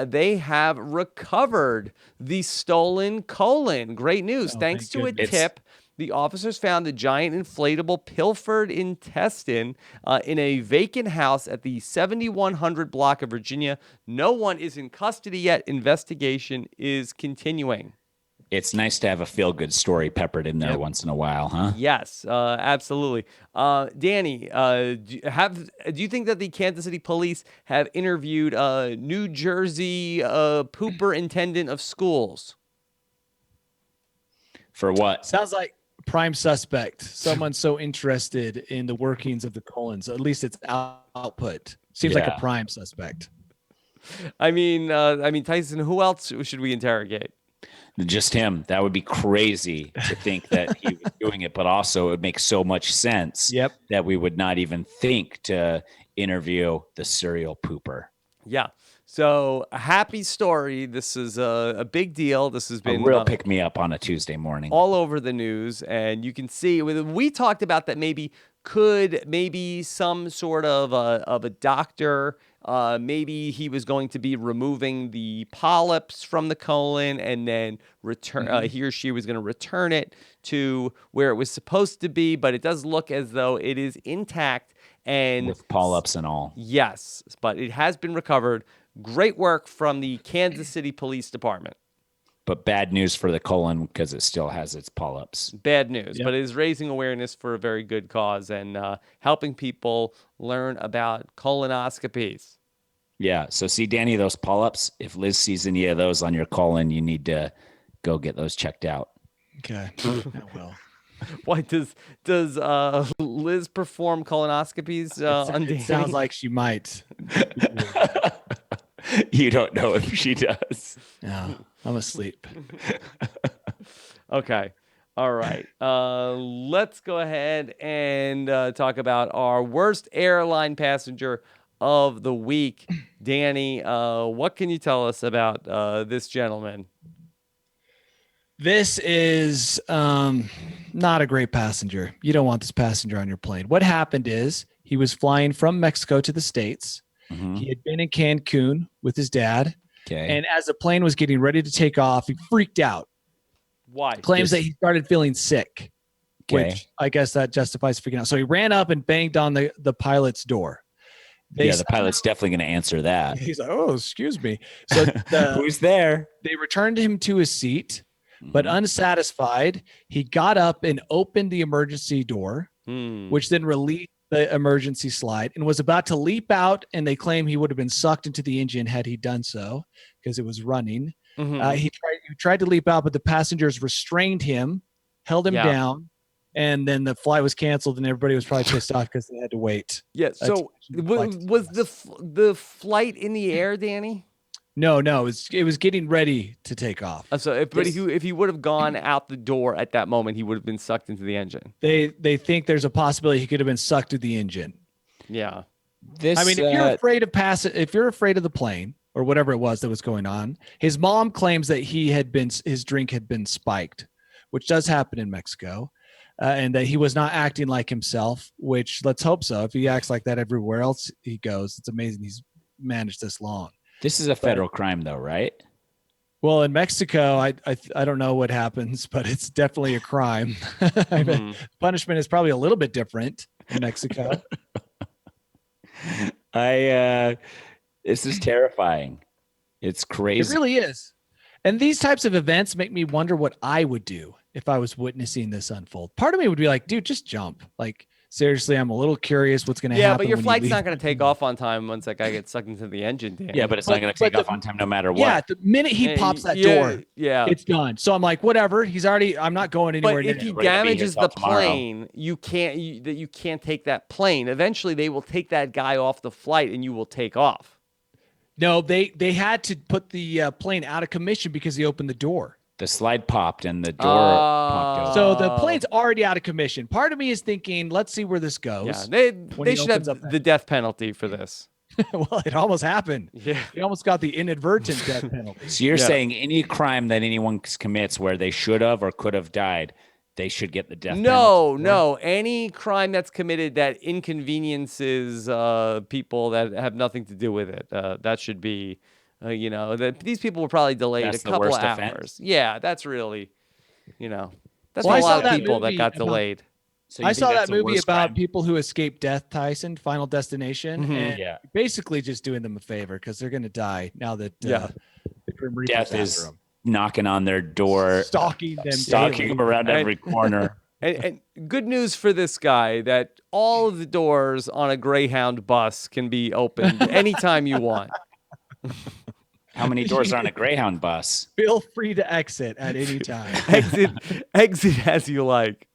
They have recovered the stolen colon. Great news. Thanks to a tip. The officers found the giant inflatable pilfered intestine in a vacant house at the 7100 block of Virginia. No one is in custody yet. Investigation is continuing. It's nice to have a feel-good story peppered in there once in a while, huh? Yes, absolutely. Danny, do you think that the Kansas City Police have interviewed New Jersey pooper intendant of schools? For what? Sounds like prime suspect. Someone so interested in the workings of the colons, at least its output. Seems like a prime suspect. I mean, Tyson, who else should we interrogate? Just him. That would be crazy to think that he was doing it, but also it would make so much sense that we would not even think to interview the serial pooper. Yeah. So a happy story. This is a big deal. This has been a real pick me up on a Tuesday morning. All over the news. And you can see, we talked about that maybe some sort of a doctor, maybe he was going to be removing the polyps from the colon and then he or she was going to return it to where it was supposed to be. But it does look as though it is intact. And with polyps and all. Yes, but it has been recovered. Great work from the Kansas City Police Department. But bad news for the colon because it still has its polyps. Bad news, but it is raising awareness for a very good cause and helping people learn about colonoscopies. Yeah, so see, Danny, those polyps, if Liz sees any of those on your colon, you need to go get those checked out. Okay, I will. Why does Liz perform colonoscopies on Danny? It sounds like she might. You don't know if she does. No, I'm asleep. Okay. All right. Let's go ahead and talk about our worst airline passenger of the week. Danny, what can you tell us about this gentleman? This is not a great passenger. You don't want this passenger on your plane. What happened is he was flying from Mexico to the States. Mm-hmm. He had been in Cancun with his dad. Okay. And as the plane was getting ready to take off, he freaked out. Why? Claims that he started feeling sick, which I guess that justifies freaking out. So he ran up and banged on the pilot's door. The pilot's definitely going to answer that. He's like, oh, excuse me. So who's there? They returned him to his seat, but unsatisfied, he got up and opened the emergency door, which then released the emergency slide and was about to leap out. And they claim he would have been sucked into the engine had he done so because it was running. He tried to leap out, but the passengers restrained him, held him down. And then the flight was canceled, and everybody was probably pissed off because they had to wait. Yeah. So was the flight in the air, Danny? No, it was getting ready to take off. So if he would have gone out the door at that moment, he would have been sucked into the engine. They think there's a possibility he could have been sucked to the engine. Yeah. If you're afraid of if you're afraid of the plane or whatever it was that was going on, his mom claims that his drink had been spiked, which does happen in Mexico. And that he was not acting like himself, which let's hope so. If he acts like that everywhere else he goes, it's amazing he's managed this long. This is a federal crime, though, right? Well, in Mexico, I don't know what happens, but it's definitely a crime. Punishment is probably a little bit different in Mexico. This is terrifying. It's crazy. It really is. And these types of events make me wonder what I would do if I was witnessing this unfold. Part of me would be like, dude, just jump. Like, seriously, I'm a little curious what's going to happen. Yeah, but your flight's not going to take off on time once that guy gets sucked into the engine, Dan. Yeah, but it's not going to take off on time no matter what. Yeah, the minute he pops that door, it's done. So I'm like, whatever. I'm not going anywhere. But if he damages the plane, you can't take that plane. Eventually, they will take that guy off the flight and you will take off. No, they had to put the plane out of commission because he opened the door. The slide popped and the door popped open. So the plane's already out of commission. Part of me is thinking, let's see where this goes. Yeah, they should have the death penalty for this. Well, it almost happened. Yeah. He almost got the inadvertent death penalty. So you're saying any crime that anyone commits where they should have or could have died, they should get the death penalty? No. Any crime that's committed that inconveniences people that have nothing to do with it, that should be... these people were probably delayed a couple of hours. Offense. Yeah, that's really, that's a lot of people that got delayed. So I saw that movie about people who escaped death, Tyson, Final Destination, and basically just doing them a favor because they're going to die now that the Grim Reaper's death is knocking on their door, stalking them around every corner. And good news for this guy that all of the doors on a Greyhound bus can be opened anytime you want. How many doors are on a Greyhound bus? Feel free to exit at any time. exit as you like.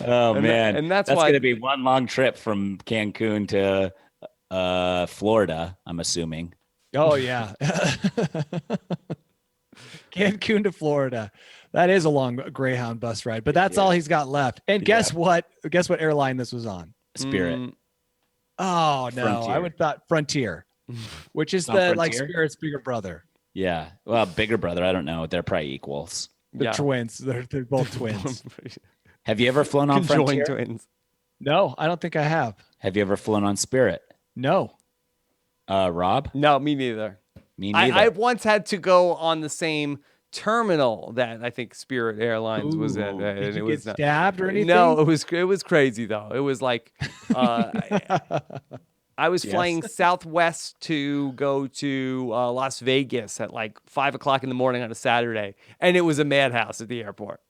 Man. And that's going to be one long trip from Cancun to Florida, I'm assuming. Oh, yeah. Cancun to Florida. That is a long Greyhound bus ride, but that's all he's got left. And guess what? Guess what airline this was on? Spirit. Oh, no. Frontier. I would thought Frontier, which is Spirit's bigger brother. Yeah. Well, bigger brother. I don't know. They're probably equals. They're twins. They're both twins. Have you ever flown on Frontier? Twins. No, I don't think I have. Have you ever flown on Spirit? No. Rob? No, me neither. Me neither. I once had to go on the same terminal that I think Spirit Airlines was at. Did you get stabbed or anything? No, it was crazy though. It was like I was flying Southwest to go to Las Vegas at like 5:00 in the morning on a Saturday, and it was a madhouse at the airport.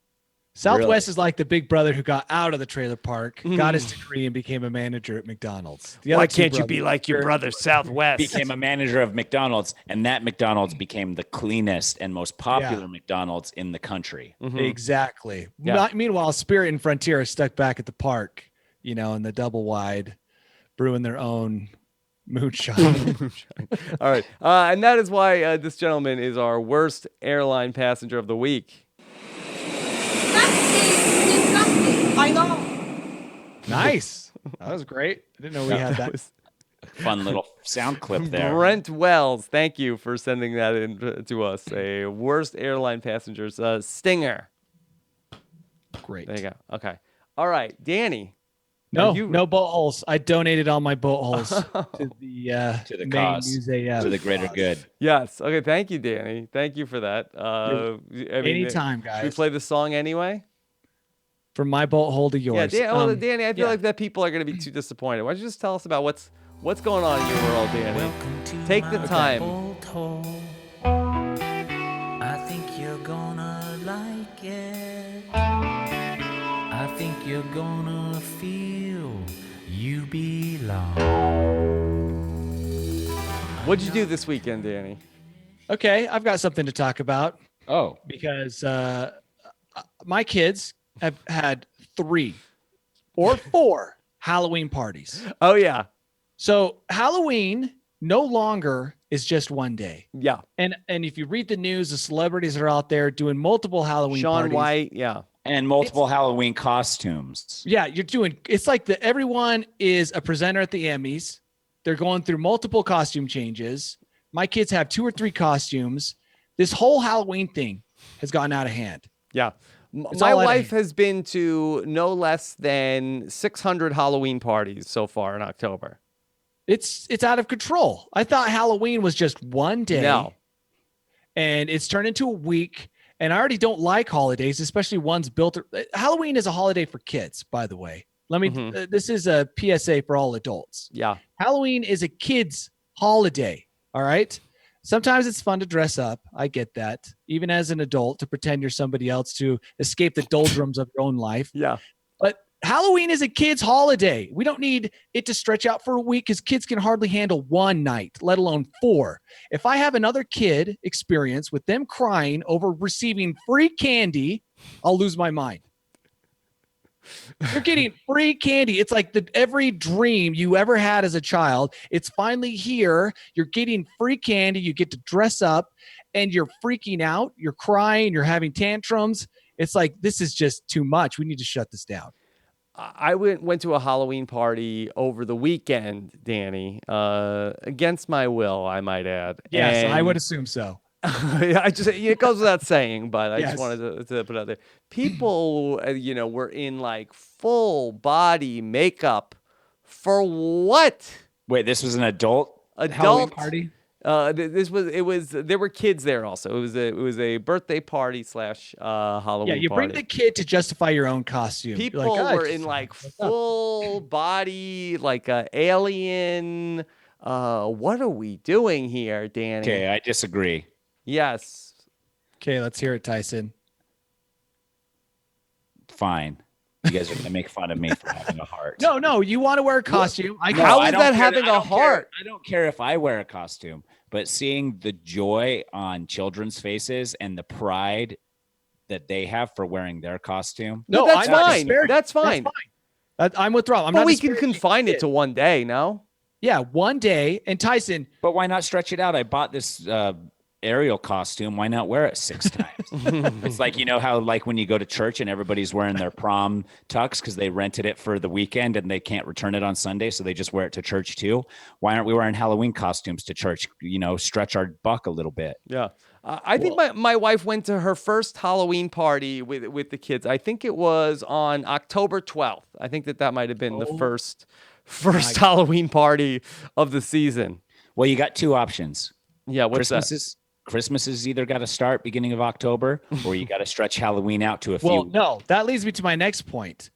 Southwest is like the big brother who got out of the trailer park, got his degree, and became a manager at McDonald's. Why can't you be like your brother Southwest? Became a manager of McDonald's, and that McDonald's became the cleanest and most popular McDonald's in the country. Exactly. Yeah. Meanwhile, Spirit and Frontier are stuck back at the park, in the double wide, brewing their own moonshine. All right. And that is why this gentleman is our worst airline passenger of the week. I know. Nice. That was great. I didn't know we had that. Fun little sound clip there. Brent Wells, thank you for sending that in to us. A worst airline passengers stinger. Great. There you go. Okay. All right, Danny. No boat holes. I donated all my boat holes to the cause, museum, to the greater good. Yes. Okay. Thank you, Danny. Thank you for that. Anytime, guys. Should we play the song anyway? From my bolt hole to yours. Yeah, Danny, I feel like that people are going to be too disappointed. Why don't you just tell us about what's going on in your world, Danny? Take the time. I think you're gonna like it. I think you're gonna feel you belong. What'd you do this weekend, Danny? Okay, I've got something to talk about. Oh, Because my kids have had 3 or 4 Halloween parties. Oh, yeah. So Halloween no longer is just one day. Yeah. And if you read the news, the celebrities are out there doing multiple Halloween Shaun parties. White, yeah. and multiple Halloween costumes. Yeah, it's like everyone is a presenter at the Emmys. They're going through multiple costume changes. My kids have 2 or 3 costumes. This whole Halloween thing has gotten out of hand. Yeah. It's My all out of wife hand. has been to no less than 600 Halloween parties so far in October. It's out of control. I thought Halloween was just one day. No. And it's turned into a week. And I already don't like holidays, especially ones built. Halloween is a holiday for kids, by the way. This is a PSA for all adults. Yeah. Halloween is a kid's holiday. All right. Sometimes it's fun to dress up. I get that. Even as an adult, to pretend you're somebody else to escape the doldrums of your own life. Yeah. But Halloween is a kid's holiday. We don't need it to stretch out for a week because kids can hardly handle one night, let alone 4. If I have another kid experience with them crying over receiving free candy, I'll lose my mind. You're getting free candy. It's like every dream you ever had as a child. It's finally here. You're getting free candy. You get to dress up and you're freaking out. You're crying. You're having tantrums. It's like, this is just too much. We need to shut this down. I went to a Halloween party over the weekend, Danny, against my will, I might add. Yes, And I would assume so. it goes without saying, but I Yes. just wanted to put it out there. People, were in like full body makeup for what? Wait, this was an adult Halloween Adult party? There were kids there also. It was a birthday party / Halloween Yeah, you party. bring the kid to justify your own costume. People You're like, were in like full body, like a alien. What are we doing here, Danny? Okay, I disagree. Yes. Okay, let's hear it, Tyson. Fine. You guys are going to make fun of me for having a heart. No, you want to wear a costume. No, How I is don't that care- having I a don't care- heart? I don't care if I wear a costume, but seeing the joy on children's faces and the pride that they have for wearing their costume. No, that's I'm not fine. disparaging. That's fine. I'm with Rob. I'm But not we can disparaging confine it kids. to one day, no? Yeah, one day. And Tyson, But why not stretch it out? I bought this Ariel costume. Why not wear it 6 times? It's like, how like when you go to church and everybody's wearing their prom tux because they rented it for the weekend and they can't return it on Sunday, so they just wear it to church too. Why aren't we wearing Halloween costumes to church? Stretch our buck a little bit. Yeah. I think my wife went to her first Halloween party with the kids. I think it was on October 12th. I think that might have been the first Halloween party of the season. Well, you got 2 options. Yeah, what's that? Christmas has either got to start beginning of October or you got to stretch Halloween out to a few. well, no, that leads me to my next point.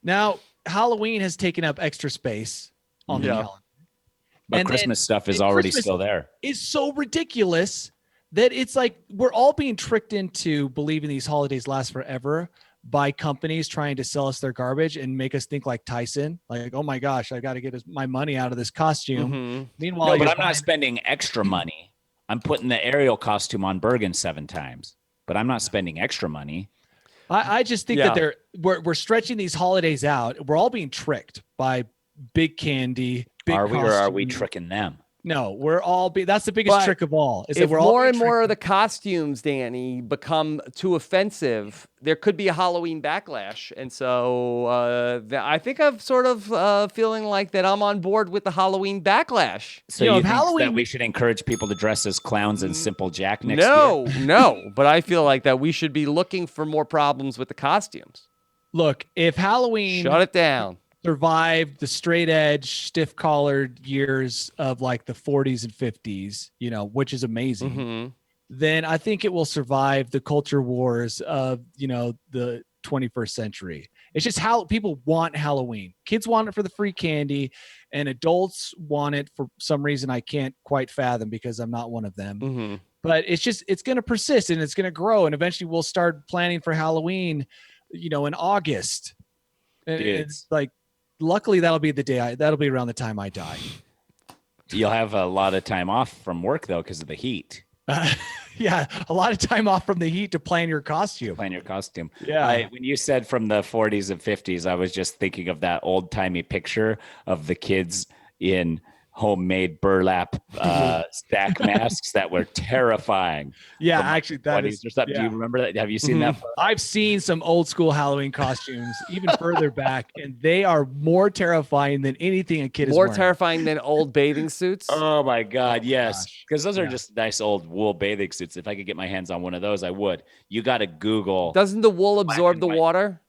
Now, Halloween has taken up extra space on the Yeah. calendar. But and Christmas stuff is and already Christmas still there. It's so ridiculous that it's like we're all being tricked into believing these holidays last forever by companies trying to sell us their garbage and make us think like Tyson, like, oh my gosh, I got to get my money out of this costume. Mhm. Meanwhile, No, but you're I'm buying- not spending extra money. I'm putting the Ariel costume on Bergen 7 times, but I'm not spending extra money. I just think Yeah. that we're stretching these holidays out. We're all being tricked by big candy. Big Are we or are we costumes. tricking them? No, we're all that's the biggest But trick of all. Is that If we're all more being and more of tricked. the costumes, Danny, become too offensive, there could be a Halloween backlash. And so I think I'm sort of feeling like that I'm on board with the Halloween backlash. So You know, you if think Halloween- that we should encourage people to dress as clowns and Simple Jack next year? No, but I feel like that we should be looking for more problems with the costumes. Look, if Halloween Shut it down. survived the straight edge, stiff collared years of like the 40s and 50s, which is amazing, Mhm. then I think it will survive the culture wars of, the 21st century. It's just how people want Halloween. Kids want it for the free candy, and adults want it for some reason I can't quite fathom because I'm not one of them. Mm-hmm. But it's going to persist and it's going to grow. And eventually we'll start planning for Halloween, in August. And it's like, luckily that'll be that'll be around the time I die. You'll have a lot of time off from work though, because of the heat. Yeah, a lot of time off from the heat to plan your costume. Yeah. When you said from the 40s and 50s, I was just thinking of that old timey picture of the kids in homemade burlap stack masks that were terrifying. Yeah, actually, that is. Do you remember that? Have you seen that? I've seen some old school Halloween costumes even further back, and they are more terrifying than anything a kid is wearing. More terrifying than old bathing suits? Oh my God, yes. Because those are just nice old wool bathing suits. If I could get my hands on one of those, I would. You got to Google. Doesn't the wool absorb the water?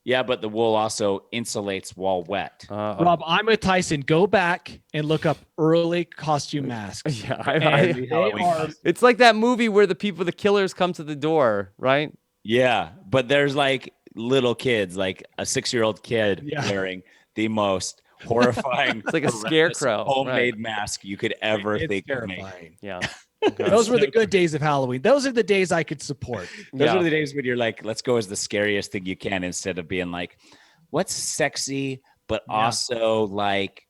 Yeah, but the wool also insulates while wet. Rob, I'm with Tyson. Go back and look up early costume masks. Yeah, it's like that movie where the killers come to the door, right? Yeah, but there's like little kids, like a 6-year-old kid wearing the most horrifying. It's like a scarecrow homemade mask you could ever think terrifying. of making. Yeah. Okay. Those were the good days of Halloween. Those are the days I could support. Those are the days when you're like, let's go as the scariest thing you can instead of being like, what's sexy, but also like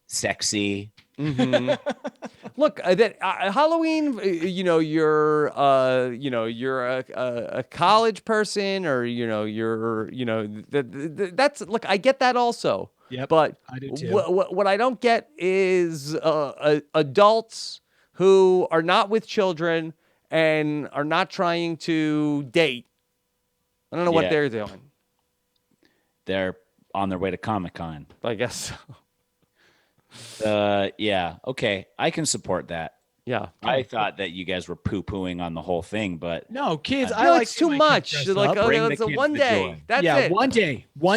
sexy. Mm-hmm. Look, that Halloween, you're a college person, or that's look. I get that also. Yeah, but I do too. What I don't get is adults who are not with children and are not trying to date. I don't know what they're doing. They're on their way to Comic-Con. I guess so. Yeah. Okay. I can support that. Yeah. I thought that you guys were poo-pooing on the whole thing, but no, kids. I like too much. Like, it's a one day. That's it. One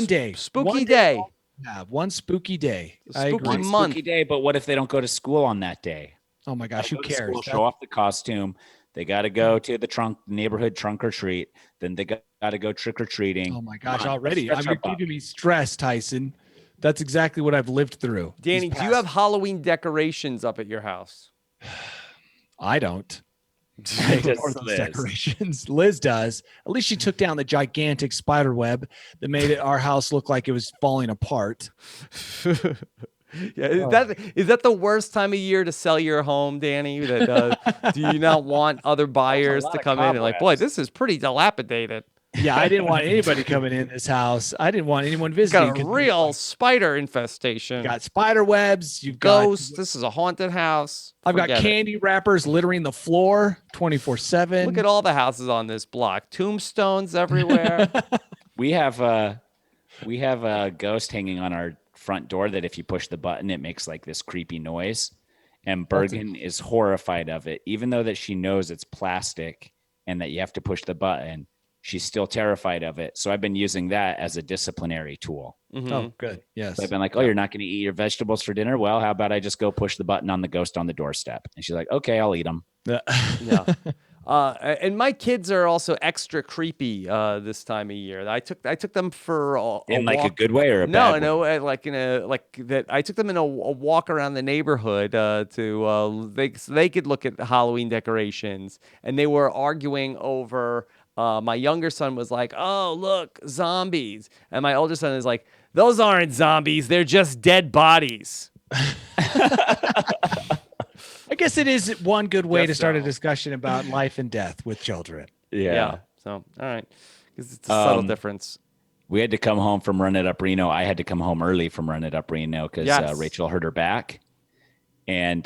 day. Spooky day. Yeah, one spooky day. Spooky month. Spooky day. But what if they don't go to school on that day? Oh my gosh, who cares? Show off the costume. They got to go to the neighborhood trunk or treat. Then they got to go trick or treating. Oh my gosh, already. You're giving me stress, Tyson. That's exactly what I've lived through. Danny, do you have Halloween decorations up at your house? I don't. Those decorations. Liz does. At least she took down the gigantic spider web that made our house look like it was falling apart. Yeah, is that the worst time of year to sell your home, Danny? Do you not want other buyers to come in and like, boy, this is pretty dilapidated? Yeah, I didn't want anybody coming in this house. I didn't want anyone visiting. Got a real spider infestation. You got spider webs. You've ghosts. This is a haunted house. I've got candy wrappers littering the floor 24/7. Look at all the houses on this block. Tombstones everywhere. We have a ghost hanging on our front door that if you push the button, it makes like this creepy noise. And Bergen is horrified of it, even though that she knows it's plastic and that you have to push the button. She's still terrified of it. So I've been using that as a disciplinary tool. Mm-hmm. Oh, good. Yes. So I've been like, you're not going to eat your vegetables for dinner? Well, how about I just go push the button on the ghost on the doorstep? And she's like, okay, I'll eat them. Yeah. And my kids are also extra creepy this time of year. I took them for in like walk. A good way or a bad way? No, like in a like that. I took them in a walk around the neighborhood so they could look at the Halloween decorations, and they were arguing over. My younger son was like, "Oh, look, zombies," and my older son is like, "Those aren't zombies; they're just dead bodies." I guess it is one good way to start a discussion about life and death with children. Yeah. So, all right. Because it's a subtle difference. We had to come home from Run It Up Reno. I had to come home early from Run It Up Reno because Rachel hurt her back. And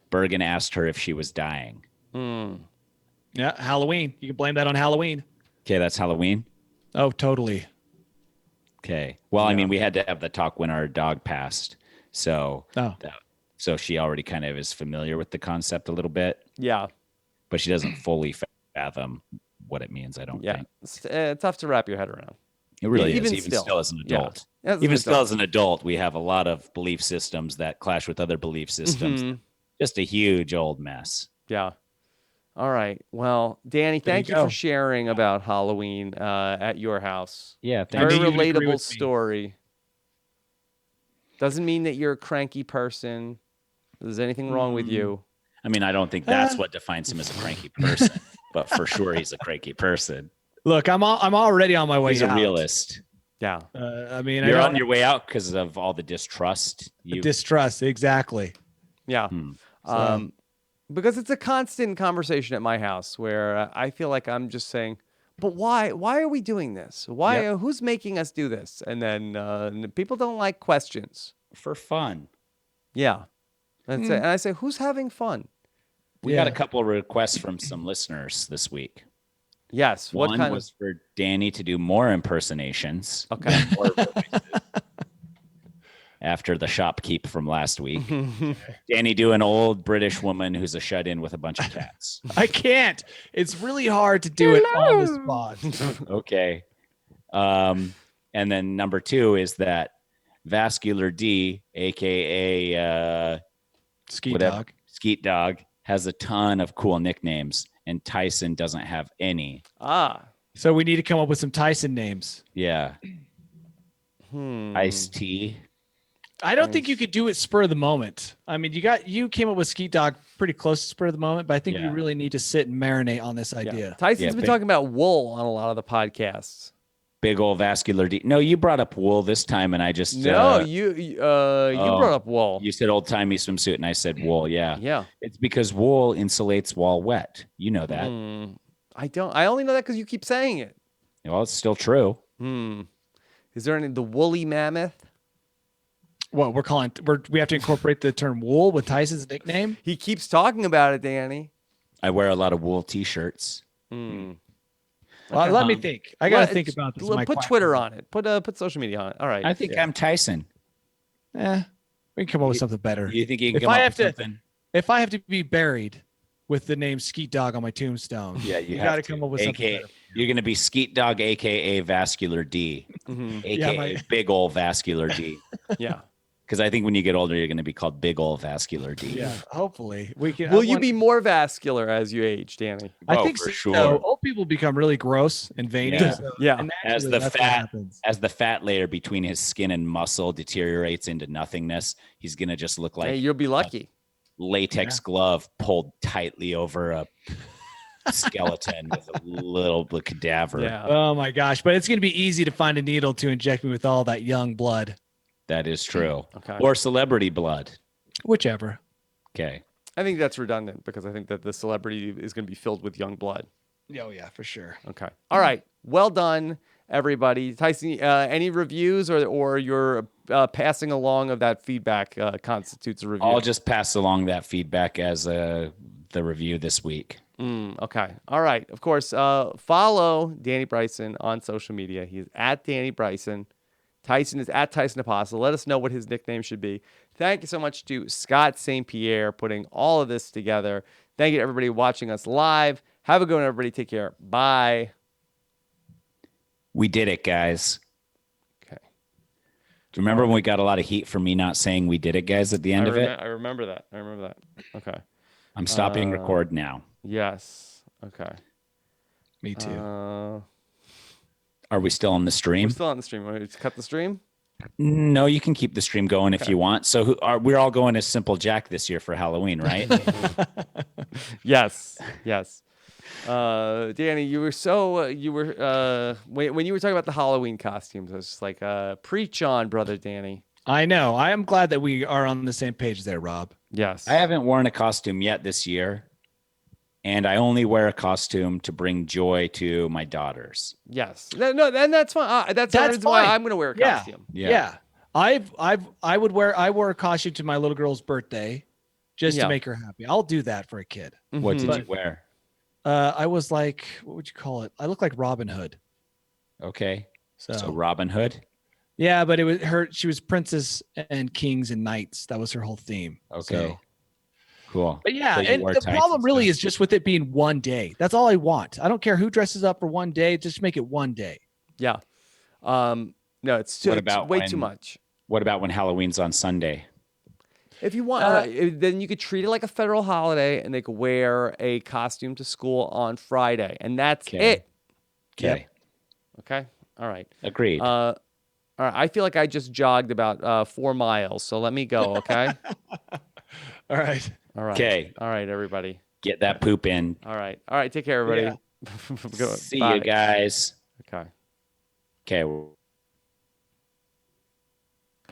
Bergen asked her if she was dying. Yeah, Halloween. You can blame that on Halloween. Okay, that's Halloween? Oh, totally. Okay. Well, I mean, we had to have the talk when our dog passed. So so she already kind of is familiar with the concept a little bit. Yeah. But she doesn't fully fathom what it means, I don't think. It's tough to wrap your head around. It really is, even still as an adult. Yeah. Even still as an adult, we have a lot of belief systems that clash with other belief systems. Mm-hmm. Just a huge old mess. Yeah. All right. Well, Danny, There thank you you for go. sharing about Halloween at your house. Yeah, I Very knew you'd agree relatable with me. story. Doesn't mean that you're a cranky person. There's anything wrong with you. I mean, I don't think that's what defines him as a cranky person, but for sure he's a cranky person. Look, I'm already on my way He's a out. realist. Yeah. I mean, You're I on don't your way out because of all the distrust. distrust. Exactly. Yeah. Because it's a constant conversation at my house where I feel like I'm just saying, but why are we doing this? Why? Who's making us do this? And then people don't like questions. For fun. Yeah. And I say, who's having fun? We got a couple of requests from some listeners this week. Yes. What One kind was for Danny to do more impersonations. Okay. More voices after the shopkeep from last week. Danny, do an old British woman who's a shut-in with a bunch of cats. I can't. It's really hard to do it on the spot. Okay. And then number 2 is that Vascular D, aka Skeet dog. Skeet Dog, has a ton of cool nicknames, and Tyson doesn't have any. So we need to come up with some Tyson names. Yeah. Ice T. I don't think you could do it spur of the moment. I mean, you came up with Skeet Dog pretty close to spur of the moment, but I think you really need to sit and marinate on this idea. Tyson's been talking about wool on a lot of the podcasts. Big old Vascular D. No, you brought up wool this time, and I just you brought up wool. You said old timey swimsuit, and I said wool. Yeah, yeah. It's because wool insulates while wet. You know that. I don't. I only know that because you keep saying it. Well, it's still true. Is there the woolly mammoth? What we have to incorporate the term wool with Tyson's nickname. He keeps talking about it, Danny. I wear a lot of wool T-shirts. Well, let me think. I got to think about this. Put Twitter on it. Put social media on it. All right. I think I'm Tyson. We can come up with something better. You think you can come up with something? If I have to be buried with the name Skeet Dog on my tombstone, you got to come up with something better. You're going to be Skeet Dog, aka Vascular D, aka Big Ol' Vascular D. Yeah. Because I think when you get older, you're going to be called Big Ol' Vascular D. Yeah, hopefully we can. Will you be more vascular as you age, Danny? I think for sure. So. Old people become really gross and veiny. Yeah. And As the fat layer between his skin and muscle deteriorates into nothingness, he's going to just look like you'll be lucky. Latex glove pulled tightly over a skeleton with a little cadaver. Yeah. Oh my gosh! But it's going to be easy to find a needle to inject me with all that young blood. That is true. Okay. Or celebrity blood. Whichever. Okay. I think that's redundant because I think that the celebrity is going to be filled with young blood. Oh yeah, for sure. Okay. All right. Well done, everybody. Tyson, any reviews or your passing along of that feedback constitutes a review? I'll just pass along that feedback as the review this week. Okay. All right. Of course, follow Danny Bryson on social media. He's at Danny Bryson. Tyson is at Tyson Apostle. Let us know what his nickname should be. Thank you so much to Scott St. Pierre putting all of this together. Thank you to everybody watching us live. Have a good one, everybody. Take care. Bye. We did it, guys. Okay. Do you remember when we got a lot of heat for me not saying we did it, guys, at the end of it? I remember that. Okay. I'm stopping record now. Yes. Okay. Me too. Are we still on the stream? We're still on the stream. Want to cut the stream? No, you can keep the stream going if you want. So we're all going as Simple Jack this year for Halloween, right? Yes. Danny, you were when you were talking about the Halloween costumes, I was just like, preach on, brother Danny. I know. I am glad that we are on the same page there, Rob. Yes. I haven't worn a costume yet this year. And I only wear a costume to bring joy to my daughters. Yes. No, then that's fine. That's why I'm going to wear a costume. Yeah. I wore a costume to my little girl's birthday just to make her happy. I'll do that for a kid. What did you wear? I was like, what would you call it? I look like Robin Hood. Okay. So Robin Hood? Yeah, but it was she was princess and kings and knights. That was her whole theme. Okay. So. Cool. But yeah, and the problem really is just with it being one day. That's all I want. I don't care who dresses up for one day. Just make it one day. Yeah. No, it's way too much. What about when Halloween's on Sunday? If you want, then you could treat it like a federal holiday, and they could wear a costume to school on Friday, and that's it. Okay. Okay. All right. Agreed. All right. I feel like I just jogged about 4 miles, so let me go. Okay. All right. All right. Okay. All right, everybody. Get that poop in. All right. All right. Take care, everybody. See you guys. Okay. Okay.